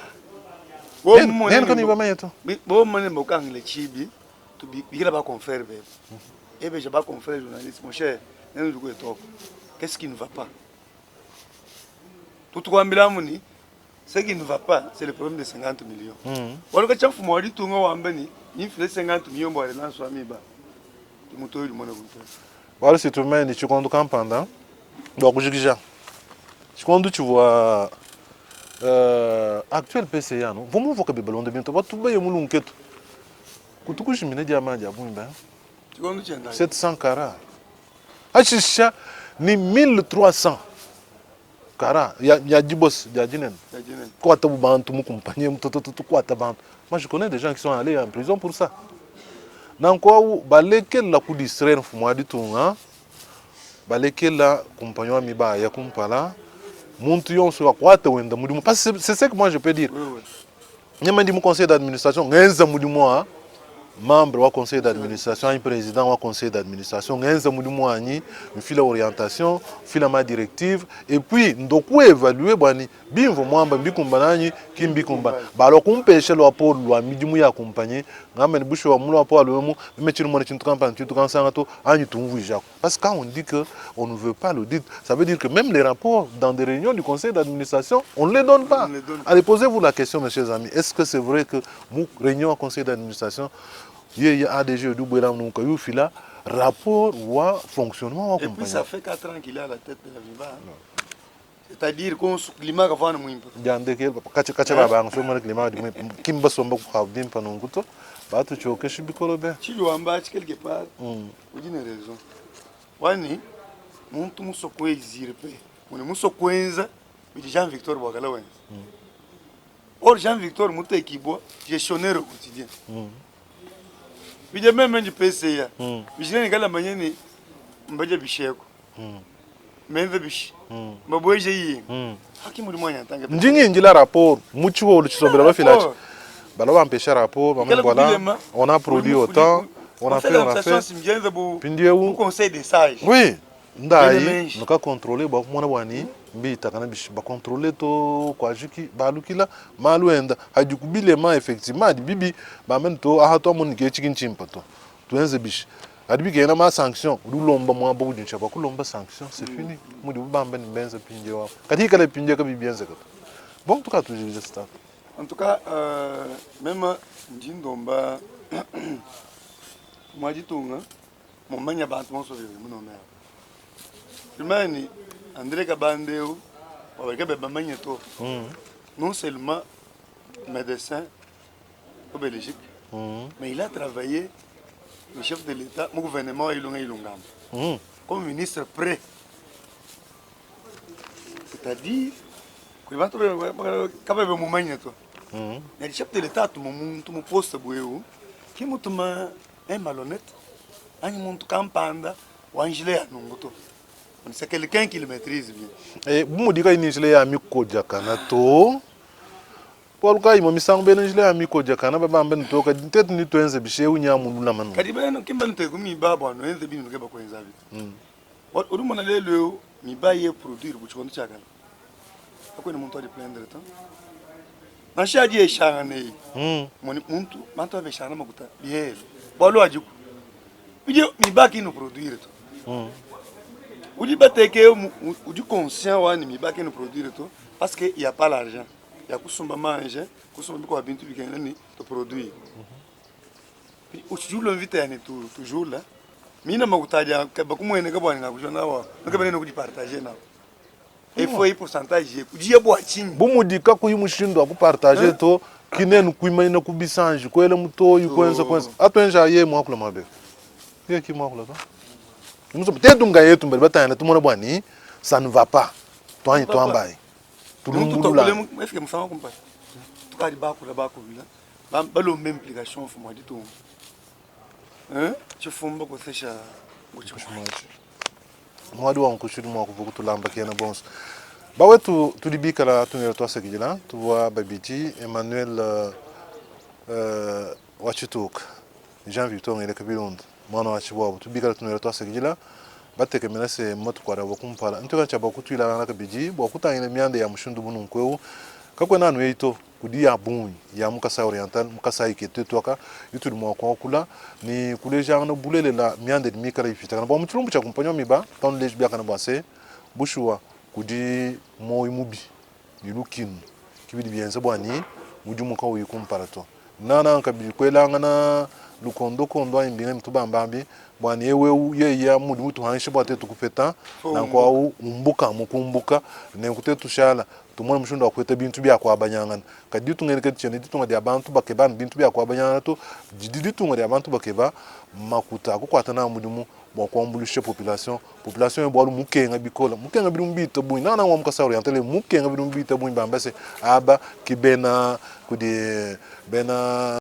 Rien qu'on y va mettre. Bon, mon mokan le chibi, tu bikila ba confrère be. Et ben je ba confrère journaliste mon cher, nous du ko qu'est-ce qui ne va pas? Tout quoi mbilamuni, ce qui ne va pas, c'est le problème de 50 millions. Wala ka chafu mo di tungo wambani, ni fait 50 millions bo relance so amiba. Tu moto du mona bunto. Voilà c'est tout mais tu comptes quand pendant. Donc tu vois actuel PCA non vamos voir que ballon de bientôt tout ba yemulu nketo kutukushi mine dia maji abumba 700 carats achisha ni 1300 carats ya dibos ya dinen quoi tabu bantu mu compagnie mtoto quoi tabantu moi je connais des gens qui sont allés en prison pour ça nanko baleke la ku distraire fumwa ditunga baleke la compagnon mi ba ya kumpala parce que c'est ce que moi je peux dire. Il y a un conseil d'administration, membre du conseil d'administration, un président du conseil d'administration, une file d'orientation, une file de directive, et puis nous devons évaluer bien membre alors qu'on peut chercher le rapport de la accompagné, parce que quand on dit qu'on ne veut pas l'audit, ça veut dire que même les rapports dans des réunions du conseil d'administration, on ne les donne pas. Allez, posez-vous la question, mes chers amis, est-ce que c'est vrai que nous réunions au conseil d'administration, il y a des jeux double rapport ou fonctionnement. Et puis ça fait 4 ans qu'il est à la tête de la Miba. C'est-à-dire qu'on se climat avant de mouiller. Il y a des climat qui me semble beaucoup bien pendant un coup. Tu quelque part, vous avez une raison. Wani, mon tout ce qu'on exige, on est coinza, mais Jean Victor Bogalawen. Or Jean Victor Mouté qui boit, gestionnaire au quotidien. Bidja même du PCA. Bidja ngala manyeni mbaje bisheko. Menve bish. Maboje yi. Hakimu di moya tanga. Njingi njila rapport muchuo le chisombela ba filage. Balo ba empêcher rapport, voilà, on a produit autant, on a fait Pindieu conseil des sages. Oui. Ndai noka contrôler ba mwana bwani mbi takana bishi ba contrôler to kwa jiki ba lukila maluenda hajukubilema effectivement di bibi ba mento ahato monike chikin chimpa to tuenze bishi adibi kena ma sanction lulomba mwa bobu dincha ba kulomba sanction c'est fini mudi bamba ni benza pinje wa kati kale pinje ka bibienza ka bon en tout cas tu juste ça en tout cas même ndindomba moi ditunga mon manya ba atmo so mon mère Mani, André Kabandeo, non seulement médecin au Belgique, mais il a travaillé, le chef de l'État, mon gouvernement comme ministre prêt. C'est-à-dire, que quand même moment le chef de l'État, tout mon poste qui m'a un malhonnête, un monte campanda, ou un gilet à Nongoto. C'est quelqu'un qui le maîtrise bien. Et vous me dites qu'il y a un micro Jakanato. Pour le il m'a mis ça en Benjile à micro Jakana, Babamben Toka, peut-être ni tu es un biché ou n'y a mon laman. Kadibano, Kimbanté, comme il baba, no est de bin Gaba Coinzavi. What would man allait le mi bailler produire, which one chagan? A quoi ne monte de plein de temps? Nachadia et Charane, mon muntu, Manto avec Charamaguta, bien. Bolo a du. Mi back in produire. Ou dit que du conscient ou ni ba nous produire tout parce que il y a pas l'argent. Il y a kusumba manger, kusumba ko bintu bikani to produire. Puis au toujours l'invité à toujours là. Mina makutaja ba kumwene ka bwana kujona wa. Ngabane no kupartager na. Il faut y pourcentage ku dia bo chini. Bumudika ku yimushindo ku partager to kinenu kuimana ku bisange ko ele muto yikwenza kwenza. Atwenja ye mwa kula mabe. Ye ki mwa kula ba. Nous sommes peut-être un gars tout le monde boni, ça ne va pas. Toi et toi en bas. Tout le monde là. Est-ce que me sens comme ça? Tout cas, il va pour là-bas comme là. Ba lo même implication faut moi dit tout. Hein? Tu fais un peu de ça. Moi dois en coucher moi pour tout l'amba qui est bon. Bah ouais tu dis que là tu es toi ce qui là, tu vois Babiji Emmanuel Wachitok. Jean-Victor et le Kabilond. Mwana wachiwa tu bika tunela to asegila bateke menase moto kwa rabo kumpala ntoka cha bakutu ila na kabiji bokuta ine miande ya mushundu bunu nkweu kakwe nanu yeito kudi ya bunyi ya mukasa oriental mukasa ikete toka yutu mo kwa kula ni kuleja na bulele la miande de mikala ifita kana ba mutulumbu cha kumpanyo miba ton lej bia kana base bushua kudi mo imubi yulukin kibidi bienze bwani mujumu ka uyi kumpala to nana kabiji kwela ngana lukondo kondo imbine mtubambambi bwani ewe ye ya mutu hanshi bwate tukupeta na kwa umbuka mukumbuka ne kutetu shala tumona mshundo akwete bintu bya kwa banyangana kadi tungene chene ditunga dia bantu bakeba bintu bya kwa banyangana to didi tunga dia bantu bakeba makuta kukwata na mudimu bokwambulishe population ebwalu mukenga bikola mukenga birumbita buyi nana wa mukasa orientale mukenga birumbita buyi bambase aba kibena kudi bena